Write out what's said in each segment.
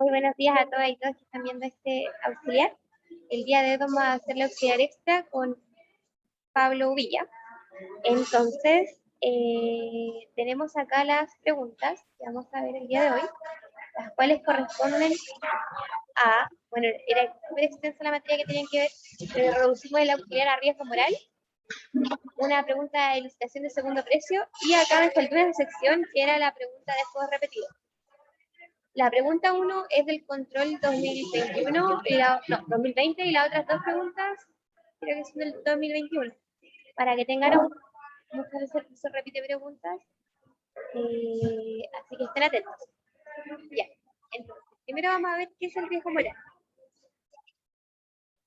Muy buenos días a todas y todos que están viendo este auxiliar. El día de hoy vamos a hacer el auxiliar extra con Pablo Villa. Entonces, tenemos acá las preguntas que vamos a ver el día de hoy, las cuales corresponden a, bueno, era súper extensa la materia que tenían que ver, pero reducimos el auxiliar a riesgo moral, una pregunta de licitación de segundo precio, y acá me faltó una sección que era la pregunta de juegos repetidos. La pregunta 1 es del control 2021, 2020, y las otras dos preguntas creo que son del 2021. Para que tengan muchas veces se repite preguntas, así que estén atentos. Ya, entonces, primero vamos a ver qué es el riesgo moral.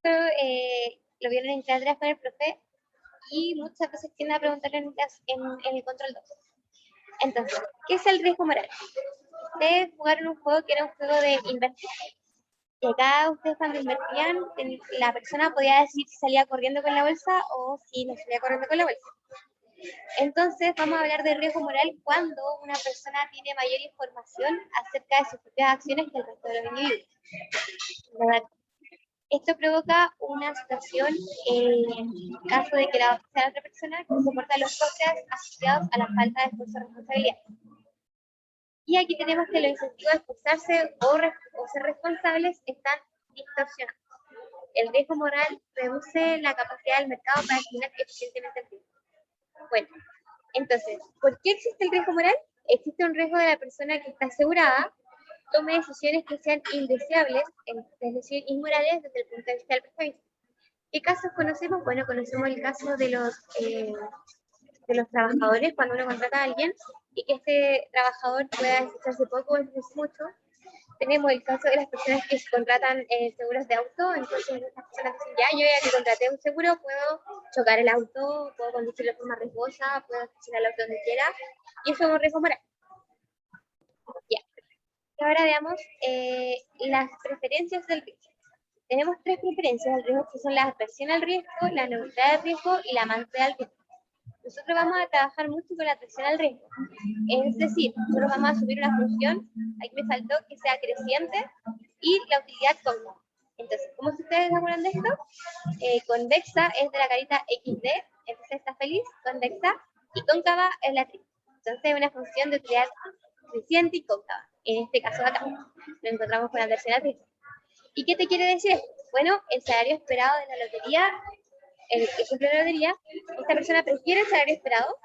Esto lo vieron en clase con el profe y muchas veces tienden a preguntar en el control 2. Entonces, ¿qué es el riesgo moral? Ustedes jugaron un juego que era un juego de inversión. Y acá ustedes cuando invertían, la persona podía decir si salía corriendo con la bolsa o si no salía corriendo con la bolsa. Entonces vamos a hablar de riesgo moral cuando una persona tiene mayor información acerca de sus propias acciones que el resto de los individuos. Esto provoca una situación en caso de que sea la otra persona que soporta los costes asociados a la falta de esfuerzo de responsabilidad. Y aquí tenemos que los incentivos de esforzarse o ser responsables están distorsionados. El riesgo moral reduce la capacidad del mercado para gestionar eficientemente el riesgo. Bueno, entonces, ¿por qué existe el riesgo moral? Existe un riesgo de la persona que está asegurada tome decisiones que sean indeseables, es decir, inmorales desde el punto de vista del prestamista. ¿Qué casos conocemos? Bueno, conocemos el caso de los trabajadores cuando uno contrata a alguien y que este trabajador pueda desecharse poco o mucho. Tenemos el caso de las personas que contratan seguros de auto, entonces estas personas dicen, ya, yo ya que contraté un seguro, puedo chocar el auto, puedo conducirlo de forma riesgosa, puedo estacionar el auto donde quiera, y eso es un riesgo moral. Ya. Y ahora veamos las preferencias del riesgo. Tenemos tres preferencias del riesgo, que son la aversión al riesgo, la neutralidad al riesgo y la manera al riesgo. Nosotros vamos a trabajar mucho con la aversión al riesgo. Es decir, nosotros vamos a asumir una función, aquí me faltó que sea creciente, y la utilidad cóncava. Entonces, ¿cómo se ustedes se acuerdan de esto? Convexa es de la carita XD, entonces está feliz, convexa, y cóncava es la triple. Entonces, es una función de utilidad creciente y cóncava. En este caso de acá, lo encontramos con la aversión al riesgo. ¿Y qué te quiere decir esto? Bueno, el salario esperado de la lotería, el ejemplo de la lotería, esta persona prefiere el salario esperado,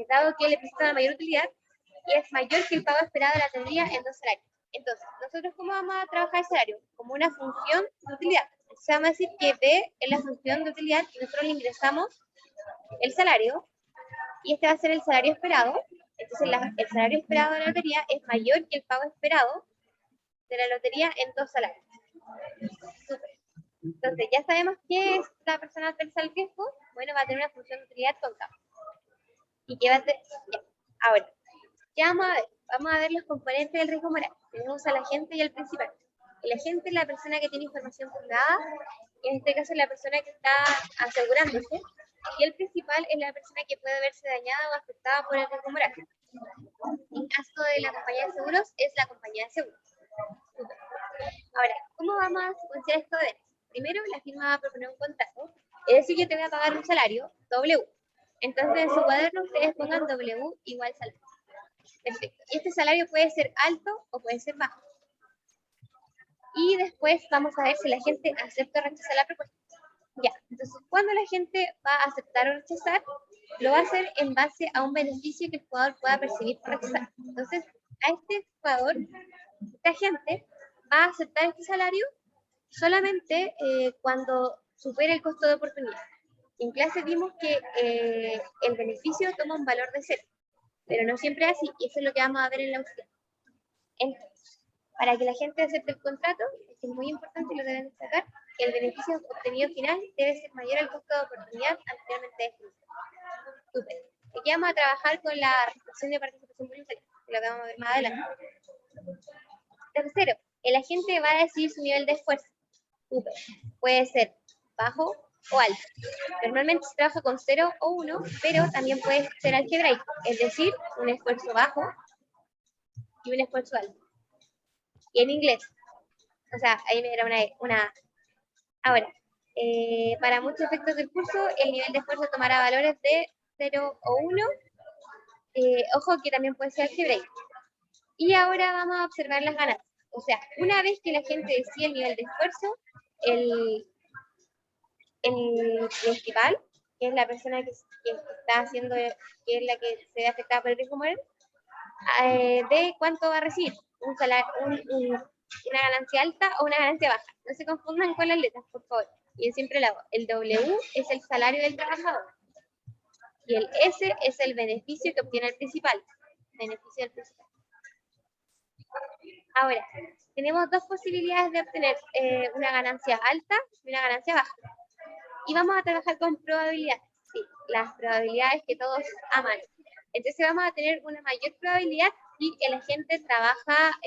dado que le presenta una mayor utilidad y es mayor que el pago esperado de la lotería en 2 salarios. Entonces, ¿nosotros cómo vamos a trabajar el salario? Como una función de utilidad. Entonces, vamos a decir que B es la función de utilidad y nosotros le ingresamos el salario y este va a ser el salario esperado. Entonces, el salario esperado de la lotería es mayor que el pago esperado de la lotería en 2 salarios. Súper. Entonces, ya sabemos qué es la persona adversa al riesgo. Bueno, va a tener una función de utilidad cóncava. ¿Y qué va a hacer? Ya. Ahora, ¿qué vamos a ver? Vamos a ver los componentes del riesgo moral. Tenemos al agente y al principal. El agente es la persona que tiene información juzgada, en este caso es la persona que está asegurándose, y el principal es la persona que puede verse dañada o afectada por el riesgo moral. En caso de la compañía de seguros, es la compañía de seguros. Ahora, ¿cómo vamos a secuenciar esto de? Primero, la firma va a proponer un contrato, es decir, yo te voy a pagar un salario, W. Entonces, en su cuaderno ustedes pongan W igual salario. Perfecto. Y este salario puede ser alto o puede ser bajo. Y después vamos a ver si la gente acepta o rechaza la propuesta. Ya, entonces, cuando la gente va a aceptar o rechazar, lo va a hacer en base a un beneficio que el jugador pueda percibir por rechazar. Entonces, a este jugador, esta gente va a aceptar este salario solamente cuando supere el costo de oportunidad. En clase vimos que el beneficio toma un valor de 0, pero no siempre es así, y eso es lo que vamos a ver en la opción. Entonces, para que la gente acepte el contrato, es muy importante y lo deben destacar, que el beneficio obtenido final debe ser mayor al costo de oportunidad anteriormente definido. Súper. Aquí vamos a trabajar con la restricción de participación voluntaria, que lo vamos a ver más adelante. Tercero, el agente va a decidir su nivel de esfuerzo. Súper. Puede ser bajo o alto. Normalmente se trabaja con 0 o 1, pero también puede ser algebraico, es decir, un esfuerzo bajo y un esfuerzo alto. y en inglés. O sea, ahí me era una. Ahora, para muchos efectos del curso, el nivel de esfuerzo tomará valores de 0 o 1. Ojo que también puede ser algebraico. Y ahora vamos a observar las ganancias. O sea, una vez que la gente decide el nivel de esfuerzo, el principal, que es la persona que está haciendo, que es la que se ve afectada por el riesgo moral, de cuánto va a recibir, una ganancia alta o una ganancia baja. No se confundan con las letras, por favor. Y siempre lo hago. El W es el salario del trabajador. Y el S es el beneficio que obtiene el principal. Beneficio del principal. Ahora, tenemos dos posibilidades de obtener una ganancia alta y una ganancia baja. Y vamos a trabajar con probabilidades. Sí, las probabilidades que todos aman. Entonces vamos a tener una mayor probabilidad si el agente trabaja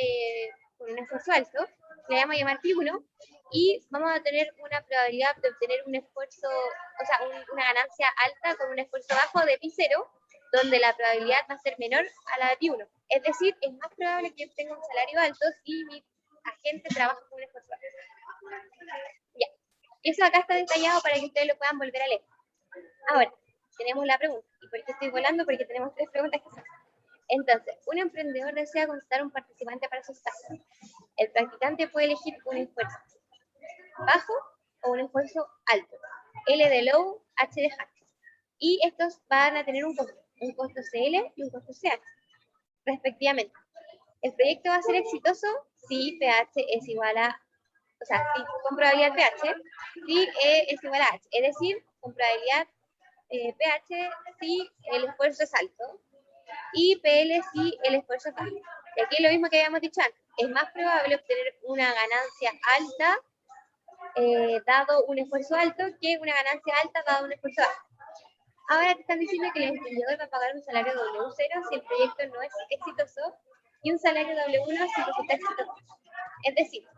con un esfuerzo alto, le vamos a llamar Pi1, y vamos a tener una probabilidad de obtener un esfuerzo, o sea, una ganancia alta con un esfuerzo bajo de Pi0, donde la probabilidad va a ser menor a la de Pi1. Es decir, es más probable que obtenga un salario alto si mi agente trabaja con un esfuerzo alto. Ya. Eso acá está detallado para que ustedes lo puedan volver a leer. Ahora, tenemos la pregunta. ¿Y por qué estoy volando? Porque tenemos 3 preguntas que hacer. Entonces, un emprendedor desea contratar un participante para su startup. El practicante puede elegir un esfuerzo bajo o un esfuerzo alto. L de low, H de high. Y estos van a tener un costo CL y un costo CH, respectivamente. El proyecto va a ser exitoso si pH es igual a, o sea, si con probabilidad pH, si E es igual a H, es decir, con probabilidad pH si el esfuerzo es alto y PL si el esfuerzo es bajo. Y aquí lo mismo que habíamos dicho antes, es más probable obtener una ganancia alta dado un esfuerzo alto que una ganancia alta dado un esfuerzo bajo. Ahora te están diciendo que el emprendedor va a pagar un salario W0 si el proyecto no es exitoso y un salario W1 si resulta exitoso. Es decir,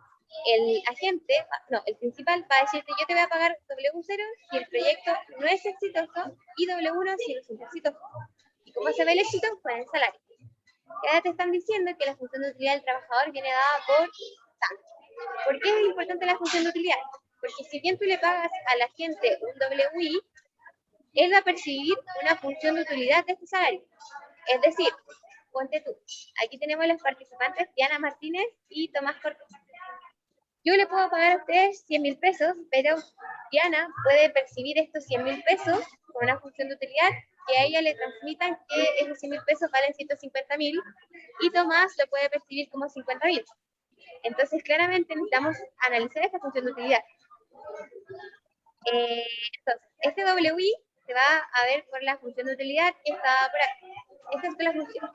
el agente, no, el principal va a decirte yo te voy a pagar W0 si el proyecto no es exitoso y W1 si resulta exitoso. ¿Y cómo se ve el éxito? Pues en el salario. Y ahora te están diciendo que la función de utilidad del trabajador viene dada por tanto. ¿Por qué es importante la función de utilidad? Porque si bien tú le pagas a la gente un WI, él va a percibir una función de utilidad de este salario. Es decir, ponte tú, aquí tenemos los participantes Diana Martínez y Tomás Cortés. Yo le puedo pagar a ustedes 100.000 pesos, pero Diana puede percibir estos 100.000 pesos con una función de utilidad que a ella le transmitan que esos 100.000 pesos valen 150.000 y Tomás lo puede percibir como 50.000. Entonces, claramente necesitamos analizar esta función de utilidad. Entonces, este WI se va a ver por la función de utilidad que está por aquí. Esta es la función.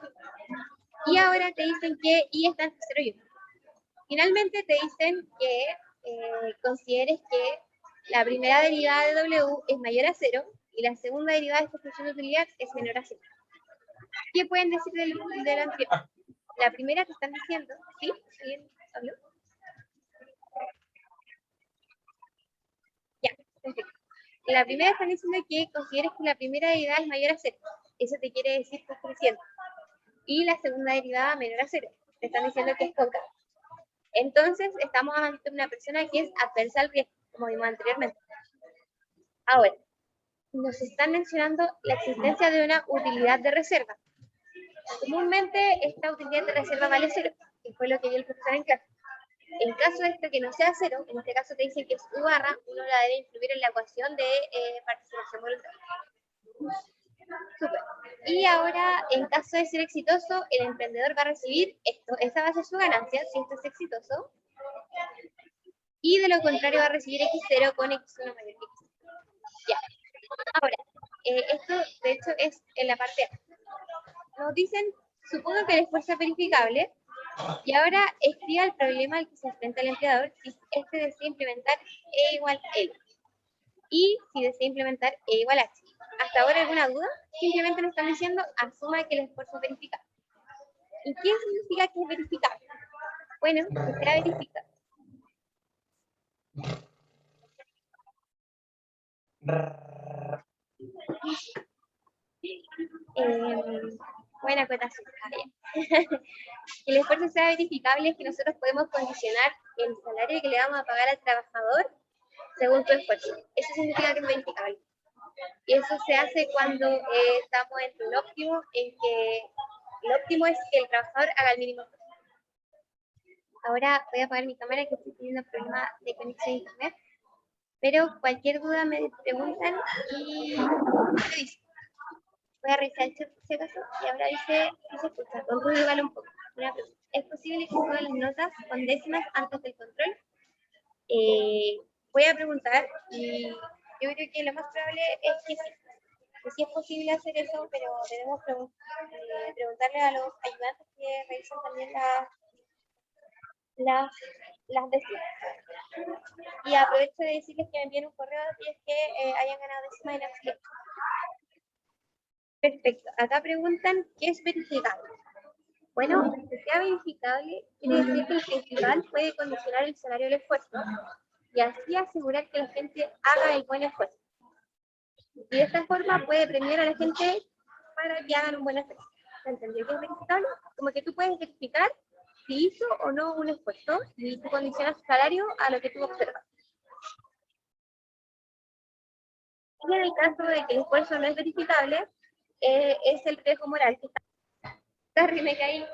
Y ahora te dicen que I está entre 0 y 1. Finalmente te dicen que consideres que la primera derivada de W es mayor a 0 y la segunda derivada de esta función de utilidad es menor a 0. ¿Qué pueden decir del anterior? La primera te están diciendo, ¿sí? ¿Alguien habló? Ya, perfecto. La primera están diciendo que consideres que la primera derivada es mayor a 0. Eso te quiere decir que es creciente. Y la segunda derivada menor a 0. Te están diciendo que es cóncava. Entonces, estamos ante una persona que es adversa al riesgo, como vimos anteriormente. Ahora, nos están mencionando la existencia de una utilidad de reserva. Comúnmente, esta utilidad de reserva vale 0, que fue lo que dio el profesor en clase. En caso de esto que no sea 0, en este caso te dicen que es U barra, uno la debe incluir en la ecuación de participación voluntaria. Super. Y ahora, en caso de ser exitoso, el emprendedor va a recibir esto. Esa va a ser su ganancia, si esto es exitoso. Y de lo contrario va a recibir X0 con X1 mayor que X. Ya. Ahora, esto de hecho es en la parte A. Nos dicen, supongo que el esfuerzo es verificable, y ahora escriba el problema al que se enfrenta el empleador si este desea implementar E igual L. Y si desea implementar E igual H. ¿Hasta ahora alguna duda? Simplemente nos están diciendo, asuma que el esfuerzo es verificable. ¿Y qué significa que es verificable? Bueno, que sea verificable. Buena acotación. el esfuerzo sea verificable es que nosotros podemos condicionar el salario que le vamos a pagar al trabajador según tu esfuerzo. Eso significa que es verificable. Y eso se hace cuando estamos entre un óptimo, en que el óptimo es que el trabajador haga el mínimo esfuerzo. Ahora voy a apagar mi cámara que estoy teniendo problemas de conexión a internet, pero cualquier duda me preguntan y te dicen. Voy a revisar el chat por si acaso, y ahora dice, si se escucha, con ruido igual un poco. Una pregunta. ¿Es posible que suban las notas con décimas antes del control? Voy a preguntar, y yo creo que lo más probable es que sí es posible hacer eso, pero debemos preguntarle a los ayudantes que revisan también las décimas. Y aprovecho de decirles que me envíen un correo si es que hayan ganado décimas en absoluto. Perfecto. Acá preguntan, ¿qué es verificable? Bueno, que sea verificable quiere decir que el principal puede condicionar el salario del esfuerzo y así asegurar que la gente haga el buen esfuerzo. Y de esta forma puede premiar a la gente para que hagan un buen esfuerzo. ¿Se entendió qué es verificable? Como que tú puedes verificar si hizo o no un esfuerzo y tú condicionas su salario a lo que tú observas. Y en el caso de que el esfuerzo no es verificable, es el riesgo moral que está. Sorry, me caí.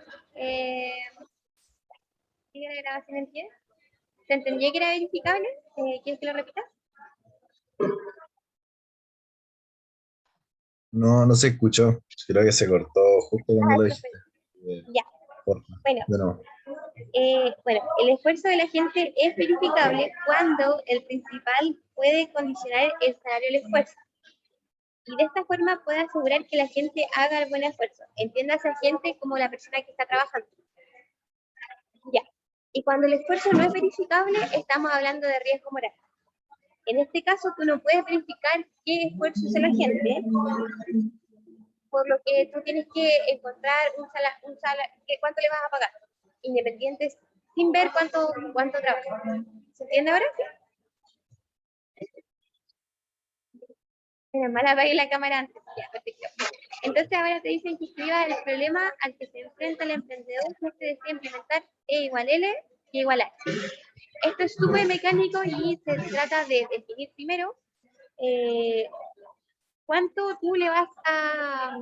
¿Sigue la grabación en pie? ¿Se entendía que era verificable? ¿Quieres que lo repita? No, no se escuchó. Creo que se cortó justo cuando lo dijiste. Ya. Porfa, Bueno, de nuevo. bueno, el esfuerzo de la gente es verificable cuando el principal puede condicionar el salario del esfuerzo. Y de esta forma puede asegurar que la gente haga el buen esfuerzo. Entiéndase a gente como la persona que está trabajando. Ya. Y cuando el esfuerzo no es verificable, estamos hablando de riesgo moral. En este caso, tú no puedes verificar qué esfuerzo hace la gente, por lo que tú tienes que encontrar cuánto le vas a pagar, independientes, sin ver cuánto trabaja. ¿Se entiende ahora? Menos mal apagué la cámara antes. Ya, perfecto. Entonces ahora te dicen que escribas el problema al que se enfrenta el emprendedor que se desea implementar E igual L y igual H. Esto es súper mecánico y se trata de definir primero cuánto tú le vas a,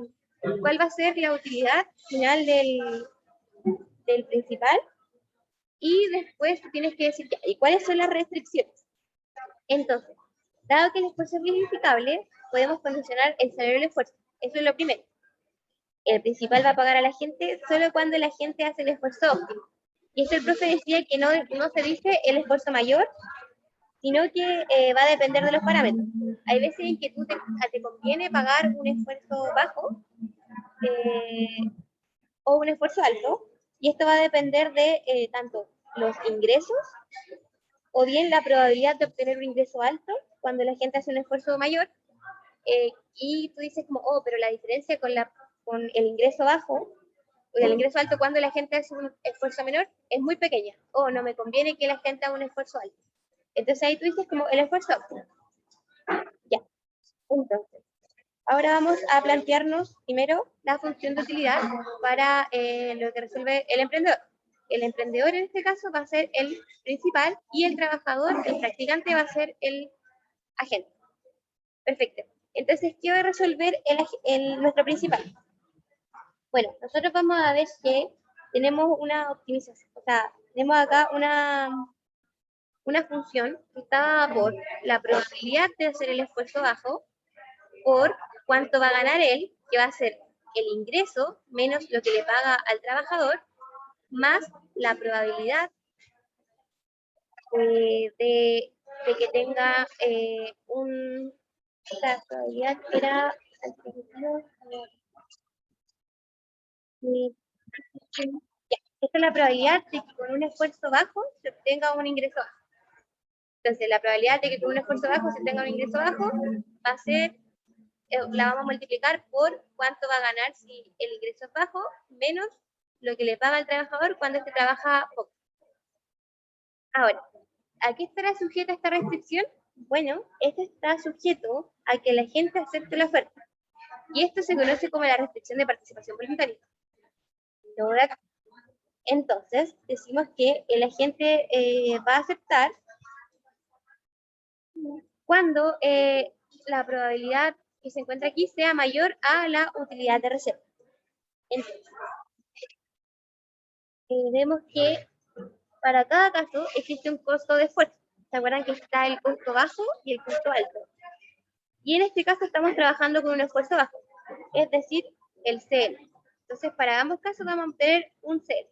cuál va a ser la utilidad final del principal, y después tú tienes que decir, ya, ¿y cuáles son las restricciones? Entonces, dado que el esfuerzo es verificable, podemos condicionar el salario del esfuerzo. Eso es lo primero. El principal va a pagar a la gente solo cuando la gente hace el esfuerzo óptimo. Y esto el profe decía que no se dice el esfuerzo mayor, sino que va a depender de los parámetros. Hay veces en que te conviene pagar un esfuerzo bajo o un esfuerzo alto, y esto va a depender de tanto los ingresos o bien la probabilidad de obtener un ingreso alto cuando la gente hace un esfuerzo mayor, y tú dices como, oh, pero la diferencia con el ingreso bajo o el ingreso alto cuando la gente hace un esfuerzo menor es muy pequeña, o no me conviene que la gente haga un esfuerzo alto. Entonces ahí tú dices como el esfuerzo óptimo. Ya, entonces, ahora vamos a plantearnos primero la función de utilidad para lo que resuelve el emprendedor. El emprendedor en este caso va a ser el principal y el trabajador, el practicante, va a ser el agente. Perfecto. Entonces, ¿qué va a resolver nuestro principal? Bueno, nosotros vamos a ver que tenemos una optimización, o sea, tenemos acá una función que está por la probabilidad de hacer el esfuerzo bajo por cuánto va a ganar él, que va a ser el ingreso menos lo que le paga al trabajador, más la probabilidad de que tenga la probabilidad era esta es la probabilidad de que con un esfuerzo bajo se obtenga un ingreso bajo. Entonces, la probabilidad de que con un esfuerzo bajo se tenga un ingreso bajo va a ser, la vamos a multiplicar por cuánto va a ganar si el ingreso es bajo, menos lo que le paga al trabajador cuando este trabaja poco. Ahora, ¿a qué estará sujeta esta restricción? Bueno, este está sujeto a que la gente acepte la oferta. Y esto se conoce como la restricción de participación voluntaria. luego de acá. Entonces, decimos que el agente va a aceptar cuando la probabilidad que se encuentra aquí sea mayor a la utilidad de reserva. Entonces, vemos que para cada caso existe un costo de esfuerzo. ¿Se acuerdan que está el costo bajo y el costo alto? Y en este caso estamos trabajando con un esfuerzo bajo, es decir, el CL. Entonces, para ambos casos vamos a obtener un CL.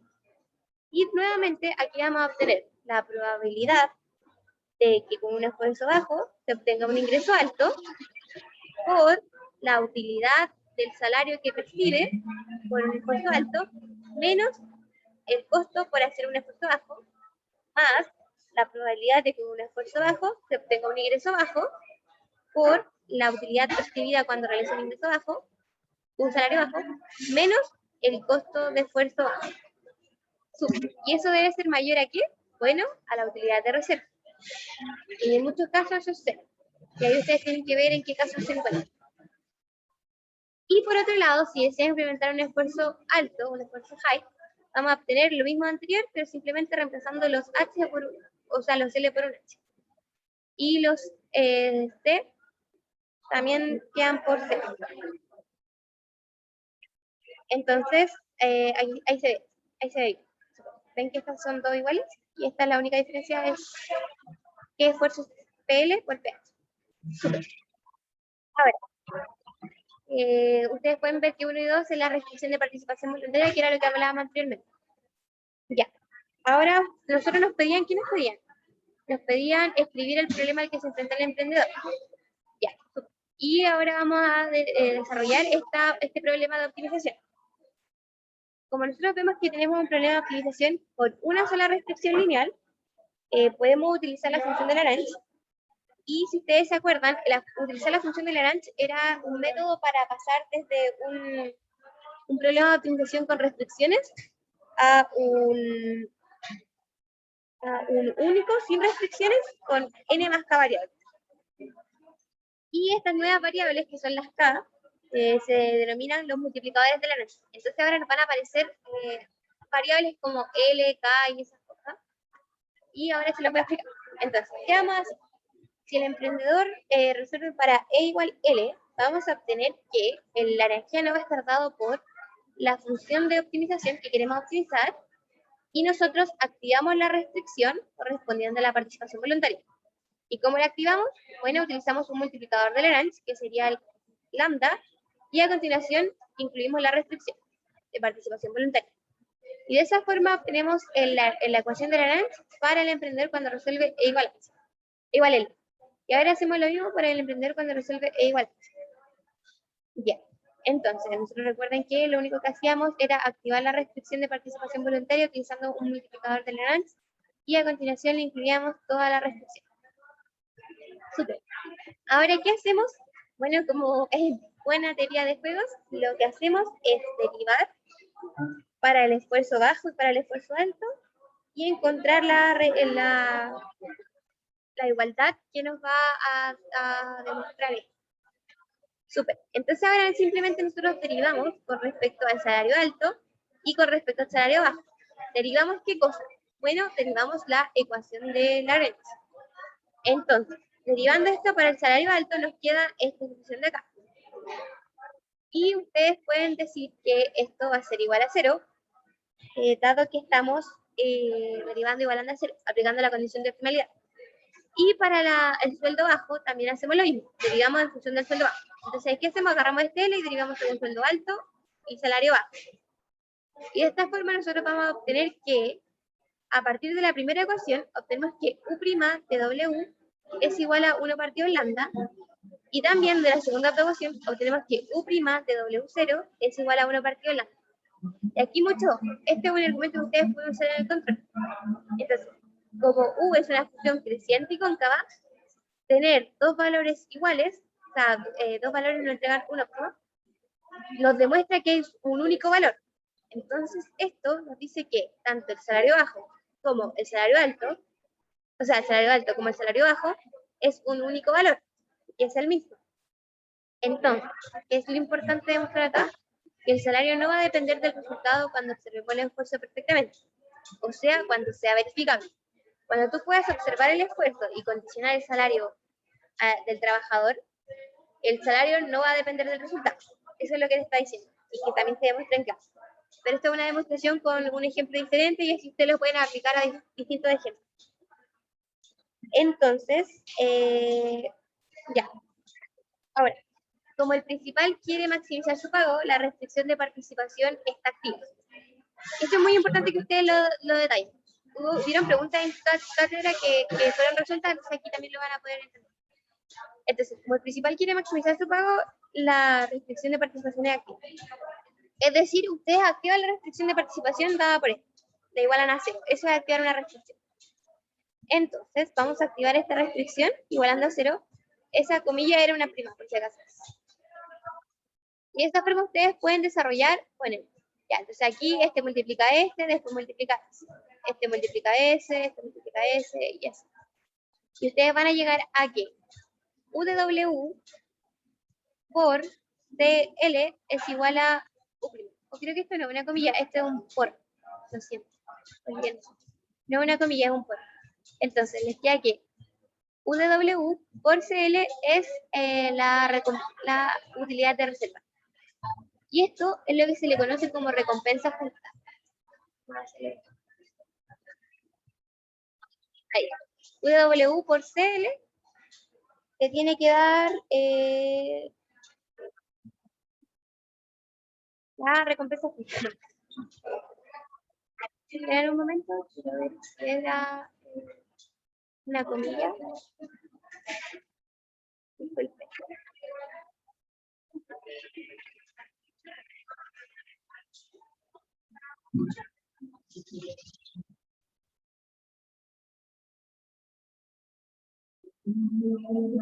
Y nuevamente aquí vamos a obtener la probabilidad de que con un esfuerzo bajo se obtenga un ingreso alto por la utilidad del salario que percibe por un esfuerzo alto menos el costo por hacer un esfuerzo bajo más la probabilidad de que con un esfuerzo bajo se obtenga un ingreso bajo por la utilidad percibida cuando realiza un ingreso bajo, un salario bajo, menos el costo de esfuerzo bajo. Y eso debe ser mayor a ¿qué? Bueno, a la utilidad de reserva. Y en muchos casos eso es cero. Y ahí ustedes tienen que ver en qué casos se encuentran. Y por otro lado, si desean implementar un esfuerzo alto, un esfuerzo high, vamos a obtener lo mismo anterior, pero simplemente reemplazando los H por, o sea, los L por un H. Y los T también quedan por C. Entonces, ahí se ve. ¿Ven que estas son dos iguales? Y esta es la única diferencia, es qué esfuerzo es PL por PH. Super. A ver, ustedes pueden ver que 1 y 2 es la restricción de participación voluntaria, que era lo que hablábamos anteriormente. Ya. Ahora, nosotros nos pedían, ¿qué nos pedían? Nos pedían escribir el problema al que se enfrenta el emprendedor. Ya. Y ahora vamos a desarrollar este problema de optimización. Como nosotros vemos que tenemos un problema de optimización por una sola restricción lineal, podemos utilizar la función de Lagrange. Y si ustedes se acuerdan, utilizar la función de Lagrange era un método para pasar desde un problema de optimización con restricciones a un único sin restricciones con n más k variables. Y estas nuevas variables, que son las k, se denominan los multiplicadores de Lagrange. Entonces ahora nos van a aparecer variables como L, K y esas cosas. Y ahora se lo voy a explicar. Entonces, ¿qué vamos a hacer? Si el emprendedor resuelve para E igual L, vamos a obtener que el lagrangiano va a estar dado por la función de optimización que queremos optimizar y nosotros activamos la restricción correspondiente a la participación voluntaria. ¿Y cómo la activamos? Bueno, utilizamos un multiplicador de Lagrange, que sería el lambda, y a continuación incluimos la restricción de participación voluntaria. Y de esa forma obtenemos la ecuación de Lagrange para el emprendedor cuando resuelve E igual L. Y ahora hacemos lo mismo para el emprendedor cuando resuelve E igual H. Bien, entonces, nosotros recuerden que lo único que hacíamos era activar la restricción de participación voluntaria utilizando un multiplicador de Lagrange y a continuación le incluíamos toda la restricción. Súper. Ahora, ¿qué hacemos? Bueno, como es buena teoría de juegos, lo que hacemos es derivar para el esfuerzo bajo y para el esfuerzo alto y encontrar la igualdad que nos va a demostrar esto. Súper. Entonces ahora simplemente nosotros derivamos con respecto al salario alto y con respecto al salario bajo. ¿Derivamos qué cosa? Bueno, derivamos la ecuación de Lagrange. Entonces, derivando esto para el salario alto nos queda esta expresión de acá. Y ustedes pueden decir que esto va a ser igual a 0, dado que estamos derivando igualando a 0, aplicando la condición de optimalidad. Y para el sueldo bajo también hacemos lo mismo, derivamos en función del sueldo bajo. Entonces, ¿qué hacemos? Agarramos este L y derivamos según sueldo alto y salario bajo. Y de esta forma nosotros vamos a obtener que, a partir de la primera ecuación, obtenemos que U' de W es igual a 1 partido lambda, y también de la segunda ecuación obtenemos que U' de W0 es igual a 1 partido lambda. Y aquí mucho, este es un argumento que ustedes pueden usar en el control. Entonces, como U es una función creciente y cóncava, tener dos valores iguales, o sea, dos valores no entregan un óptimo, nos demuestra que es un único valor. Entonces, esto nos dice que tanto el salario bajo como el salario alto, o sea, el salario alto como el salario bajo, es un único valor, que es el mismo. Entonces, ¿qué es lo importante de mostrar acá? que el salario no va a depender del resultado cuando observemos el esfuerzo perfectamente, o sea, cuando sea verificable. Cuando tú puedas observar el esfuerzo y condicionar el salario del trabajador, el salario no va a depender del resultado. Eso es lo que te está diciendo, y que también se demuestra en clase. Pero esto es una demostración con un ejemplo diferente y así ustedes lo pueden aplicar a distintos ejemplos. Entonces, ya. Ahora, como el principal quiere maximizar su pago, la restricción de participación está activa. Esto es muy importante que ustedes lo detallen. Hubieron preguntas en cátedra que fueron resueltas, entonces aquí también lo van a poder entender. Entonces, como el principal quiere maximizar su pago, la restricción de participación es activa. Es decir, ustedes activan la restricción de participación dada por esto, de igual a 0. Eso es activar una restricción. Entonces, vamos a activar esta restricción, igualando a 0. Esa comilla era una prima, por si acaso. Y de esta forma ustedes pueden desarrollar, bueno, ya, entonces aquí este multiplica este, después multiplica este multiplica ese, este multiplica ese, y así. Y ustedes van a llegar a que U de W por CL es igual a U'. O creo que esto no es una comilla, esto es un por. Lo siento. No es una comilla, es un por. Entonces les queda que U de W por CL es la utilidad de reserva. Y esto es lo que se le conoce como recompensa justa. Ahí. U de W por CL te tiene que dar la recompensa justa. Esperar un momento, quiero ver si era una comilla. Disculpe.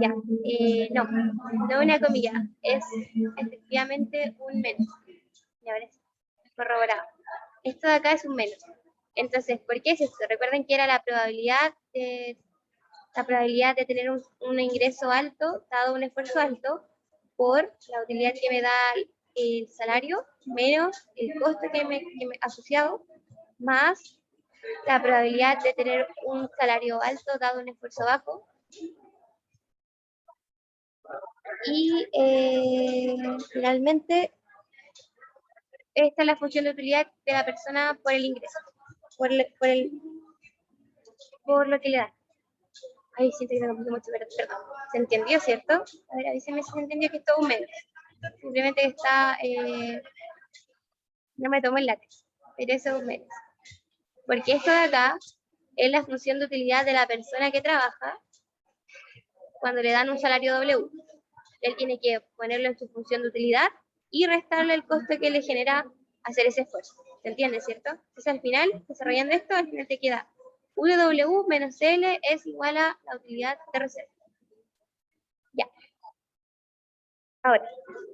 Ya, no una comilla, es efectivamente un menos. Y ahora es corroborado. Esto de acá es un menos. Entonces, ¿por qué es esto? Recuerden que era la probabilidad de tener un ingreso alto, dado un esfuerzo alto, por la utilidad que me da el salario, menos el costo que me asociado, más la probabilidad de tener un salario alto, dado un esfuerzo bajo. Y finalmente, esta es la función de utilidad de la persona por el ingreso, por lo que le da. Ay, siento que me confundí mucho, pero perdón. ¿Se entendió, cierto? A ver, avísenme si se entendió que es todo un medio. Simplemente que está, no me tomo el látex, pero eso es un medio. Porque esto de acá es la función de utilidad de la persona que trabaja cuando le dan un salario W. Él tiene que ponerlo en su función de utilidad y restarle el costo que le genera hacer ese esfuerzo. ¿Se entiende, cierto? Entonces al final, desarrollando esto, al final te queda W menos L es igual a la utilidad de reserva. Ya. Ahora,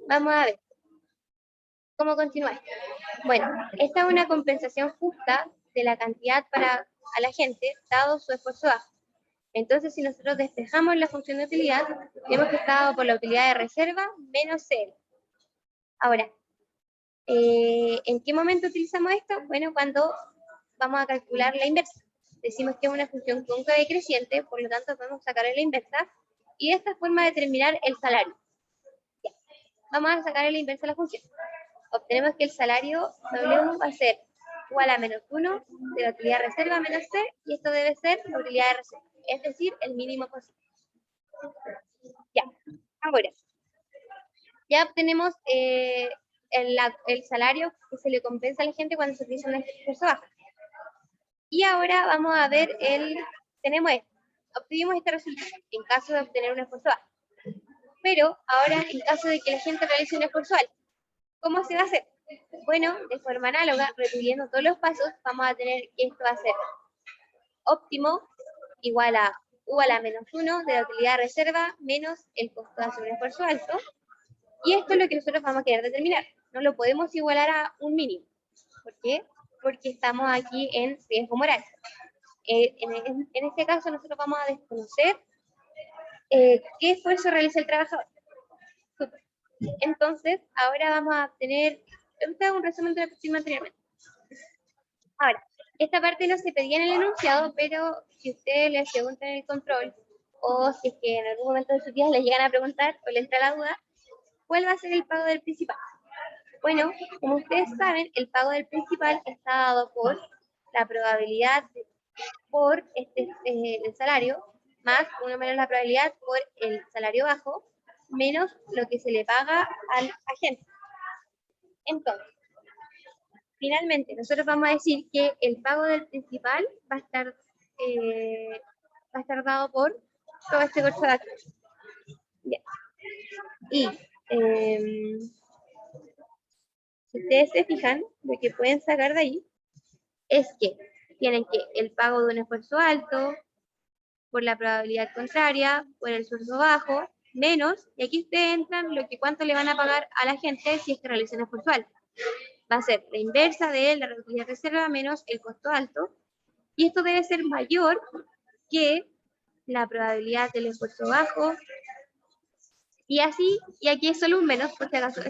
vamos a ver cómo continuar. Bueno, esta es una compensación justa de la cantidad a la gente, dado su esfuerzo bajo. Entonces, si nosotros despejamos la función de utilidad, hemos que está por la utilidad de reserva menos L. Ahora, ¿en qué momento utilizamos esto? Bueno, cuando vamos a calcular la inversa. Decimos que es una función cóncava y creciente, por lo tanto podemos sacarle la inversa, y de esta forma determinar el salario. Ya. Vamos a sacarle la inversa a la función. Obtenemos que el salario W va a ser igual a menos 1 de la utilidad de reserva menos C, y esto debe ser la utilidad de reserva, es decir, el mínimo posible. Ya, ahora, ya obtenemos el salario que se le compensa a la gente cuando se utiliza un esfuerzo bajo. Y ahora vamos a ver tenemos esto, obtuvimos este resultado en caso de obtener un esfuerzo bajo. Pero ahora, en caso de que la gente realice un esfuerzo alto, ¿cómo se va a hacer? Bueno, de forma análoga, repitiendo todos los pasos, vamos a tener que esto va a ser óptimo igual a U a la menos 1 de la utilidad de reserva menos el costo de hacer un esfuerzo alto. Y esto es lo que nosotros vamos a querer determinar. No lo podemos igualar a un mínimo. ¿Por qué? Porque estamos aquí en riesgo moral. En este caso nosotros vamos a desconocer qué esfuerzo realiza el trabajador. Entonces, ahora vamos a obtener Este es un resumen de lo que hicimos anteriormente. Ahora, esta parte no se pedía en el enunciado, pero si ustedes les preguntan en el control, o si es que en algún momento de sus días les llegan a preguntar o les entra la duda, ¿cuál va a ser el pago del principal? Bueno, como ustedes saben, el pago del principal está dado por la probabilidad por el salario, más 1 menos la probabilidad por el salario bajo, menos lo que se le paga al agente. Entonces, finalmente, nosotros vamos a decir que el pago del principal va a estar dado por todo este curso de acá. Bien. Y si ustedes se fijan, lo que pueden sacar de ahí es que tienen que el pago de un esfuerzo alto, por la probabilidad contraria, por el esfuerzo bajo, menos, y aquí ustedes entran lo que cuánto le van a pagar a la gente si es que realiza un esfuerzo alto. Va a ser la inversa de la rentabilidad de reserva menos el costo alto, y esto debe ser mayor que la probabilidad del esfuerzo bajo, y así, y aquí es solo un menos, por si acaso,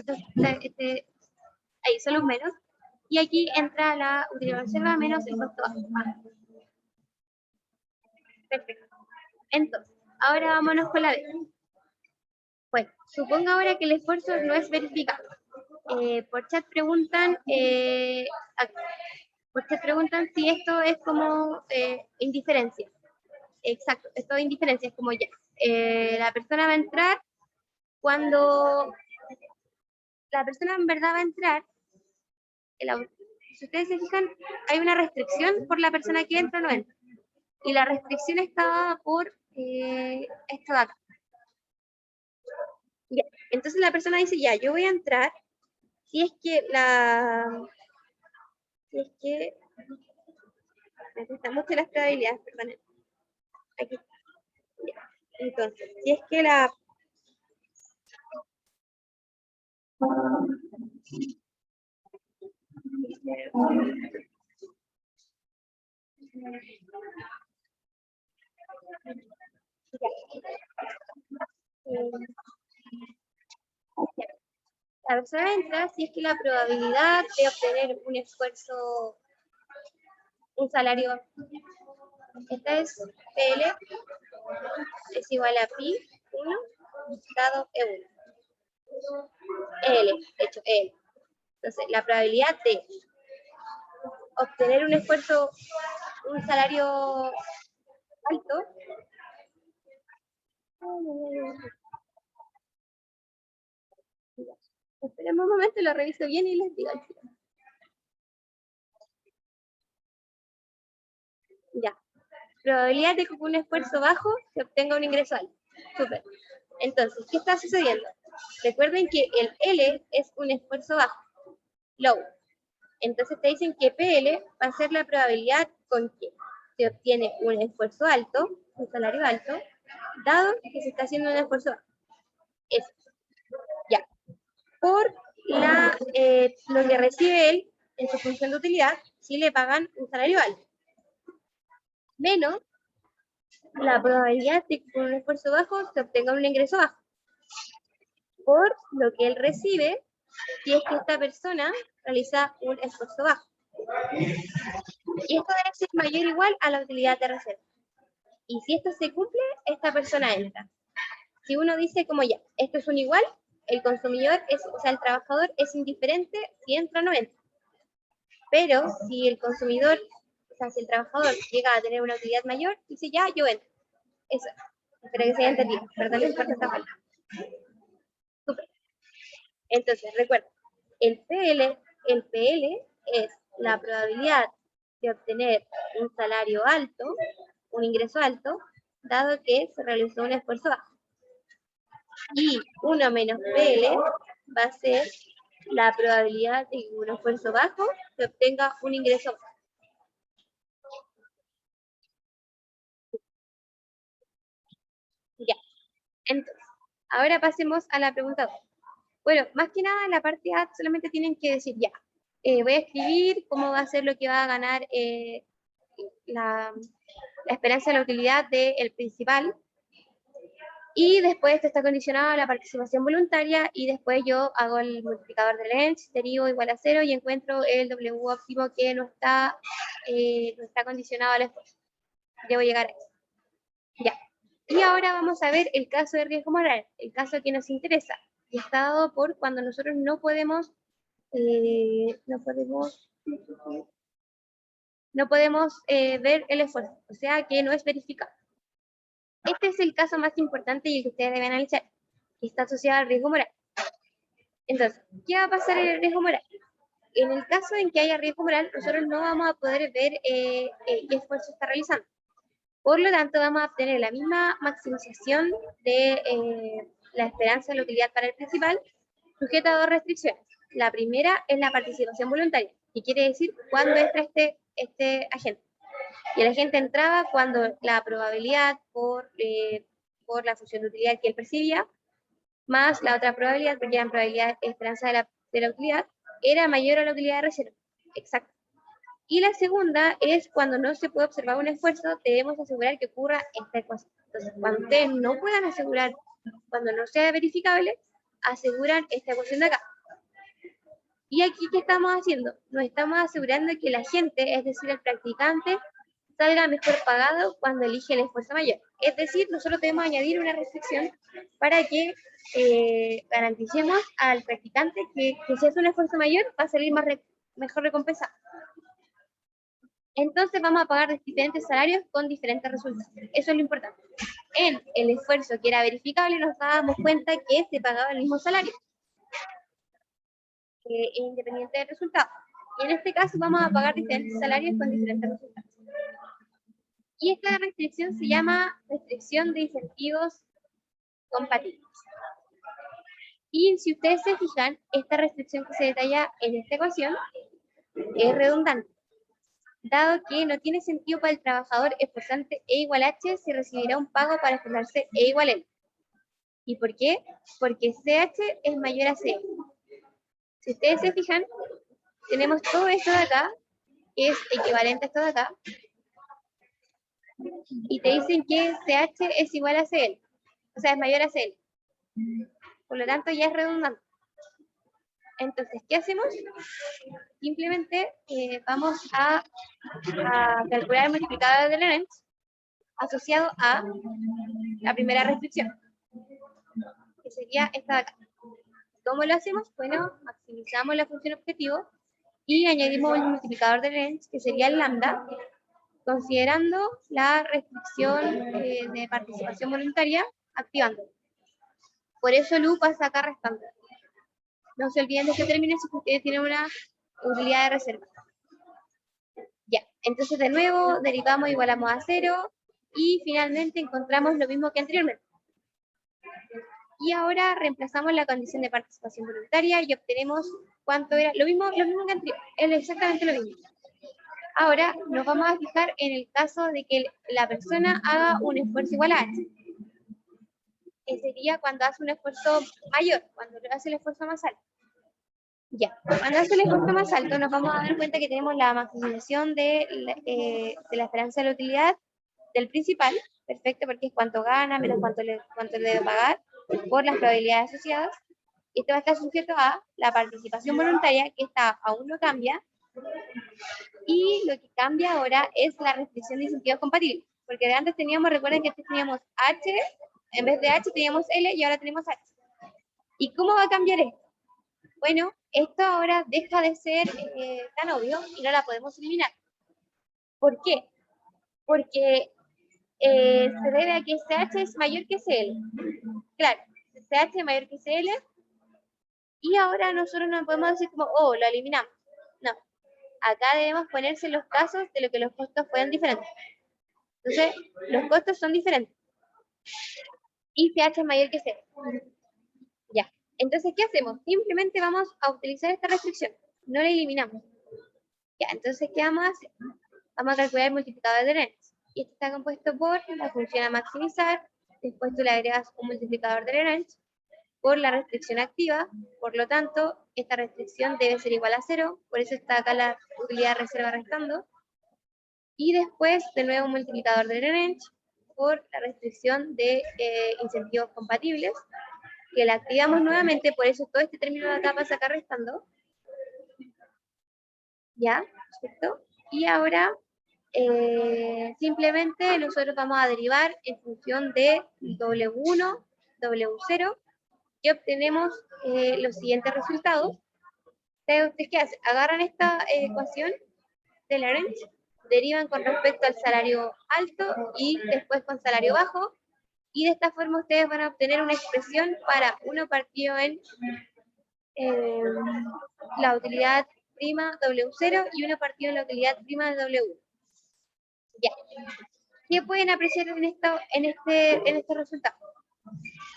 ahí solo un menos, y aquí entra la utilidad de reserva menos el costo bajo. Perfecto. Entonces, ahora vámonos con la B. Bueno, suponga ahora que el esfuerzo no es verificado. Por chat preguntan si esto es como indiferencia. Exacto, esto de indiferencia es como ya. La persona va a entrar cuando la persona en verdad va a entrar. Si ustedes se fijan, hay una restricción por la persona que entra o no entra. Y la restricción está dada por esto de acá. Ya. Entonces la persona dice, ya, yo voy a entrar si es que necesitamos de las probabilidades, perdón. Aquí. Ya. Entonces, si es que la la persona entra si es que la probabilidad de obtener un esfuerzo, un salario, esta es PL, es igual a pi 1 dado E1. EL, hecho EL. Entonces, la probabilidad de obtener un esfuerzo, un salario alto, esperen un momento, lo reviso bien y les digo al final. Ya. Probabilidad de que con un esfuerzo bajo se obtenga un ingreso alto. Súper. Entonces, ¿qué está sucediendo? Recuerden que el L es un esfuerzo bajo, low. Entonces te dicen que PL va a ser la probabilidad con que se obtiene un esfuerzo alto, un salario alto, dado que se está haciendo un esfuerzo bajo. Eso. Ya. Por lo que recibe él en su función de utilidad, si le pagan un salario alto. Menos la probabilidad de que con un esfuerzo bajo se obtenga un ingreso bajo. Por lo que él recibe si es que esta persona realiza un esfuerzo bajo. Y esto debe ser mayor o igual a la utilidad de reserva. Y si esto se cumple, esta persona entra. Si uno dice como ya, esto es un igual, el consumidor, o sea, el trabajador es indiferente si entra o no entra. Pero si el consumidor, o sea, si el trabajador llega a tener una utilidad mayor, dice ya, yo entro. Eso. Espero que se haya entendido. Perdón por esta falta. Súper. Entonces, recuerda, el PL es la probabilidad de obtener un salario alto, un ingreso alto, dado que se realizó un esfuerzo bajo. Y 1 menos PL va a ser la probabilidad de que un esfuerzo bajo se obtenga un ingreso bajo. Ya. Entonces, ahora pasemos a la pregunta 2. Bueno, más que nada en la parte A solamente tienen que decir ya. Voy a escribir cómo va a ser lo que va a ganar la esperanza de la utilidad del principal. Y después esto está condicionado a la participación voluntaria, y después yo hago el multiplicador de Lorentz, derivo igual a 0 y encuentro el W óptimo que no está condicionado al esfuerzo. Debo llegar a eso. Ya. Y ahora vamos a ver el caso de riesgo moral, el caso que nos interesa, y está dado por cuando nosotros no podemos ver el esfuerzo, o sea que no es verificado. Este es el caso más importante y el que ustedes deben analizar, que está asociado al riesgo moral. Entonces, ¿qué va a pasar en el riesgo moral? En el caso en que haya riesgo moral, nosotros no vamos a poder ver qué esfuerzo está realizando. Por lo tanto, vamos a obtener la misma maximización de la esperanza de utilidad para el principal, sujeta a dos restricciones. La primera es la participación voluntaria, que quiere decir cuándo entra este agente. Y el agente entraba cuando la probabilidad por la función de utilidad que él percibía, más la otra probabilidad, porque la probabilidad esperanza de la utilidad, era mayor a la utilidad de reserva. Exacto. Y la segunda es cuando no se puede observar un esfuerzo, debemos asegurar que ocurra esta ecuación. Entonces, cuando ustedes no puedan asegurar, cuando no sea verificable, aseguran esta ecuación de acá. Y aquí, ¿qué estamos haciendo? Nos estamos asegurando que la gente, es decir, el practicante, salga mejor pagado cuando elige el esfuerzo mayor. Es decir, nosotros debemos añadir una restricción para que garanticemos al practicante que si hace un esfuerzo mayor va a salir mejor recompensado. Entonces vamos a pagar diferentes salarios con diferentes resultados. Eso es lo importante. En el esfuerzo que era verificable nos dábamos cuenta que se pagaba el mismo salario, independiente del resultado. Y en este caso vamos a pagar diferentes salarios con diferentes resultados. Y esta restricción se llama restricción de incentivos compatibles. Y si ustedes se fijan, esta restricción que se detalla en esta ecuación es redundante, dado que no tiene sentido para el trabajador esforzante E igual H si recibirá un pago para esforzarse E igual L. ¿Y por qué? Porque CH es mayor a CL. Si ustedes se fijan, tenemos todo esto de acá, que es equivalente a esto de acá, y te dicen que CH es igual a CL, o sea, es mayor a CL. Por lo tanto, ya es redundante. Entonces, ¿qué hacemos? Simplemente vamos a calcular el multiplicador de Lorentz asociado a la primera restricción, que sería esta de acá. ¿Cómo lo hacemos? Bueno, maximizamos la función objetivo y añadimos el multiplicador de Lorentz, que sería el lambda, considerando la restricción de participación voluntaria, activando. Por eso el U pasa acá restando. No se olviden de este término si ustedes tienen una utilidad de reserva. Ya, entonces de nuevo derivamos, igualamos a 0 y finalmente encontramos lo mismo que anteriormente. Y ahora reemplazamos la condición de participación voluntaria y obtenemos cuánto era, lo mismo que anterior, es exactamente lo mismo. Ahora nos vamos a fijar en el caso de que la persona haga un esfuerzo igual a H. Que sería cuando hace un esfuerzo mayor, cuando hace el esfuerzo más alto. Ya, cuando hace el esfuerzo más alto nos vamos a dar cuenta que tenemos la maximización de la esperanza de la utilidad del principal, perfecto, porque es cuánto gana menos cuánto le debe pagar por las probabilidades asociadas. Esto va a estar sujeto a la participación voluntaria, que aún no cambia, y lo que cambia ahora es la restricción de incentivos compatibles, porque de antes recuerden que antes teníamos H, en vez de H teníamos L y ahora tenemos H. ¿Y cómo va a cambiar esto? Bueno, esto ahora deja de ser tan obvio y no la podemos eliminar. ¿Por qué? Porque se debe a que CH es mayor que CL. Claro, CH es mayor que CL y ahora nosotros no podemos decir como, oh, lo eliminamos. No, acá debemos ponerse los casos de lo que los costos fueran diferentes. Entonces, los costos son diferentes. Y CH es mayor que CL. Ya. Entonces, ¿qué hacemos? Simplemente vamos a utilizar esta restricción. No la eliminamos. Ya, entonces, ¿qué vamos a hacer? Vamos a calcular el multiplicador de Lorentz. Y este está compuesto por la función a maximizar, después tú le agregas un multiplicador de Lorentz, por la restricción activa, por lo tanto, esta restricción debe ser igual a 0, por eso está acá la utilidad de reserva restando, y después, de nuevo, un multiplicador de Lorentz, por la restricción de incentivos compatibles, que la activamos nuevamente, por eso todo este término de acá pasa acá restando. ¿Ya? ¿Perfecto? Y ahora simplemente nosotros vamos a derivar en función de W1, W0, y obtenemos los siguientes resultados. ¿Ustedes qué hacen? Agarran esta ecuación de Lagrange, derivan con respecto al salario alto y después con salario bajo, y de esta forma ustedes van a obtener una expresión para uno partido en la utilidad prima W0 y uno partido en la utilidad prima de W1. Ya. ¿Qué pueden apreciar en este resultado?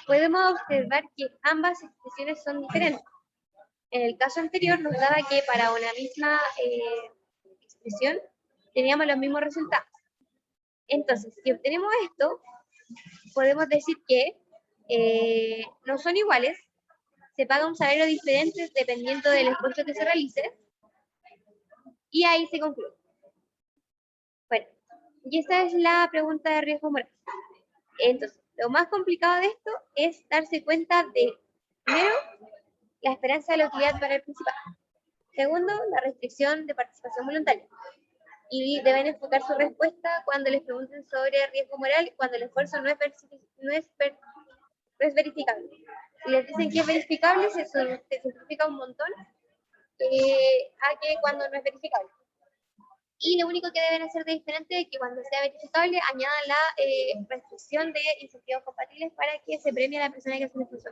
Podemos observar que ambas expresiones son diferentes. En el caso anterior nos daba que para una misma expresión teníamos los mismos resultados. Entonces, si obtenemos esto, podemos decir que no son iguales, se paga un salario diferente dependiendo del esfuerzo que se realice, y ahí se concluye. Bueno, y esta es la pregunta de riesgo moral. Entonces, lo más complicado de esto es darse cuenta de, primero, la esperanza de la utilidad para el principal. Segundo, la restricción de participación voluntaria. Y deben enfocar su respuesta cuando les pregunten sobre riesgo moral, cuando el esfuerzo no es verificable. Si les dicen que es verificable, se simplifica un montón a que cuando no es verificable. Y lo único que deben hacer de diferente es que cuando sea verificable añadan la restricción de incentivos compatibles para que se premie a la persona que hace el esfuerzo.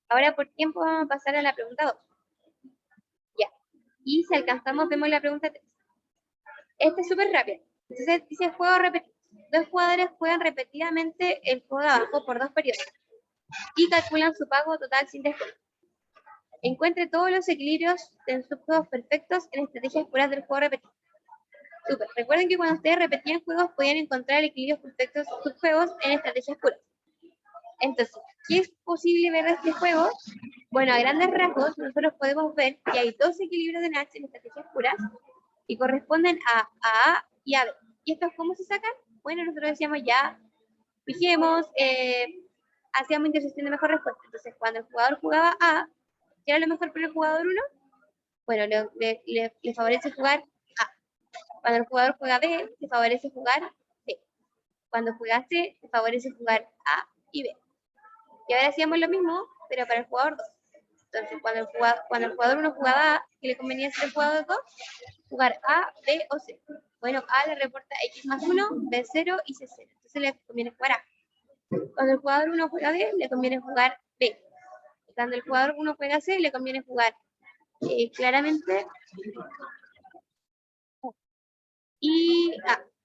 Ahora por tiempo vamos a pasar a la pregunta 2. Ya. Y si alcanzamos, vemos la pregunta 3. Esta es súper rápida. Entonces dice juego repetido. 2 jugadores juegan repetidamente el juego de abajo por 2 periodos y calculan su pago total sin descuento. Encuentre todos los equilibrios en subjuegos perfectos en estrategias puras del juego repetido. Super. Recuerden que cuando ustedes repetían juegos podían encontrar equilibrios perfectos subjuegos en estrategias puras. Entonces, ¿qué es posible ver de este juego? Bueno, a grandes rasgos nosotros podemos ver que hay 2 equilibrios de Nash en estrategias puras y corresponden a A y a B. ¿Y estos cómo se sacan? Bueno, nosotros decíamos ya, fijemos, hacíamos intersección de mejor respuesta. Entonces, cuando el jugador jugaba A, ¿qué era lo mejor para el jugador 1? Bueno, le favorece jugar A. Cuando el jugador juega B, le favorece jugar B. Cuando juega C, le favorece jugar A y B. Y ahora hacíamos lo mismo, pero para el jugador 2. Entonces, cuando el jugador 1 jugaba A, ¿qué le convenía hacer al jugador 2? Jugar A, B o C. Bueno, A le reporta X más 1, B 0 y C 0. Entonces le conviene jugar A. Cuando el jugador 1 juega B, le conviene jugar B. Cuando el jugador 1 juega C, le conviene jugar claramente y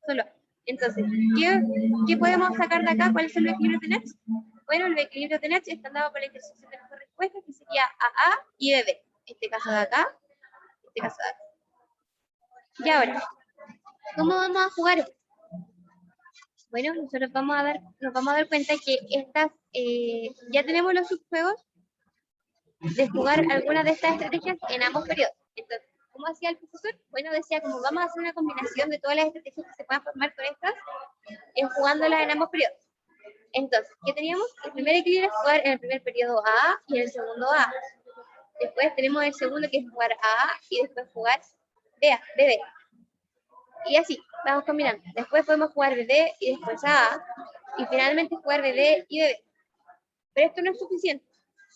solo A. Entonces, ¿qué podemos sacar de acá? ¿Cuáles son los equilibrios de Nash? Bueno, el equilibrio de Nash está dado por la intersección de mejor respuesta, que sería AA y BB. Este caso de acá, este caso de acá. Y ahora, ¿cómo vamos a jugar esto? Bueno, nosotros nos vamos a dar cuenta que estas, ya tenemos los subjuegos de jugar algunas de estas estrategias en ambos periodos. Entonces, ¿cómo hacía el profesor? Bueno, decía como vamos a hacer una combinación de todas las estrategias que se puedan formar con estas, jugándolas en ambos periodos. Entonces, ¿qué teníamos? El primer equilibrio es jugar en el primer periodo A y en el segundo A. Después tenemos el segundo que es jugar A y después jugar BB. Y así, vamos combinando. Después podemos jugar BB y después A. Y finalmente jugar BB y BB. Pero esto no es suficiente.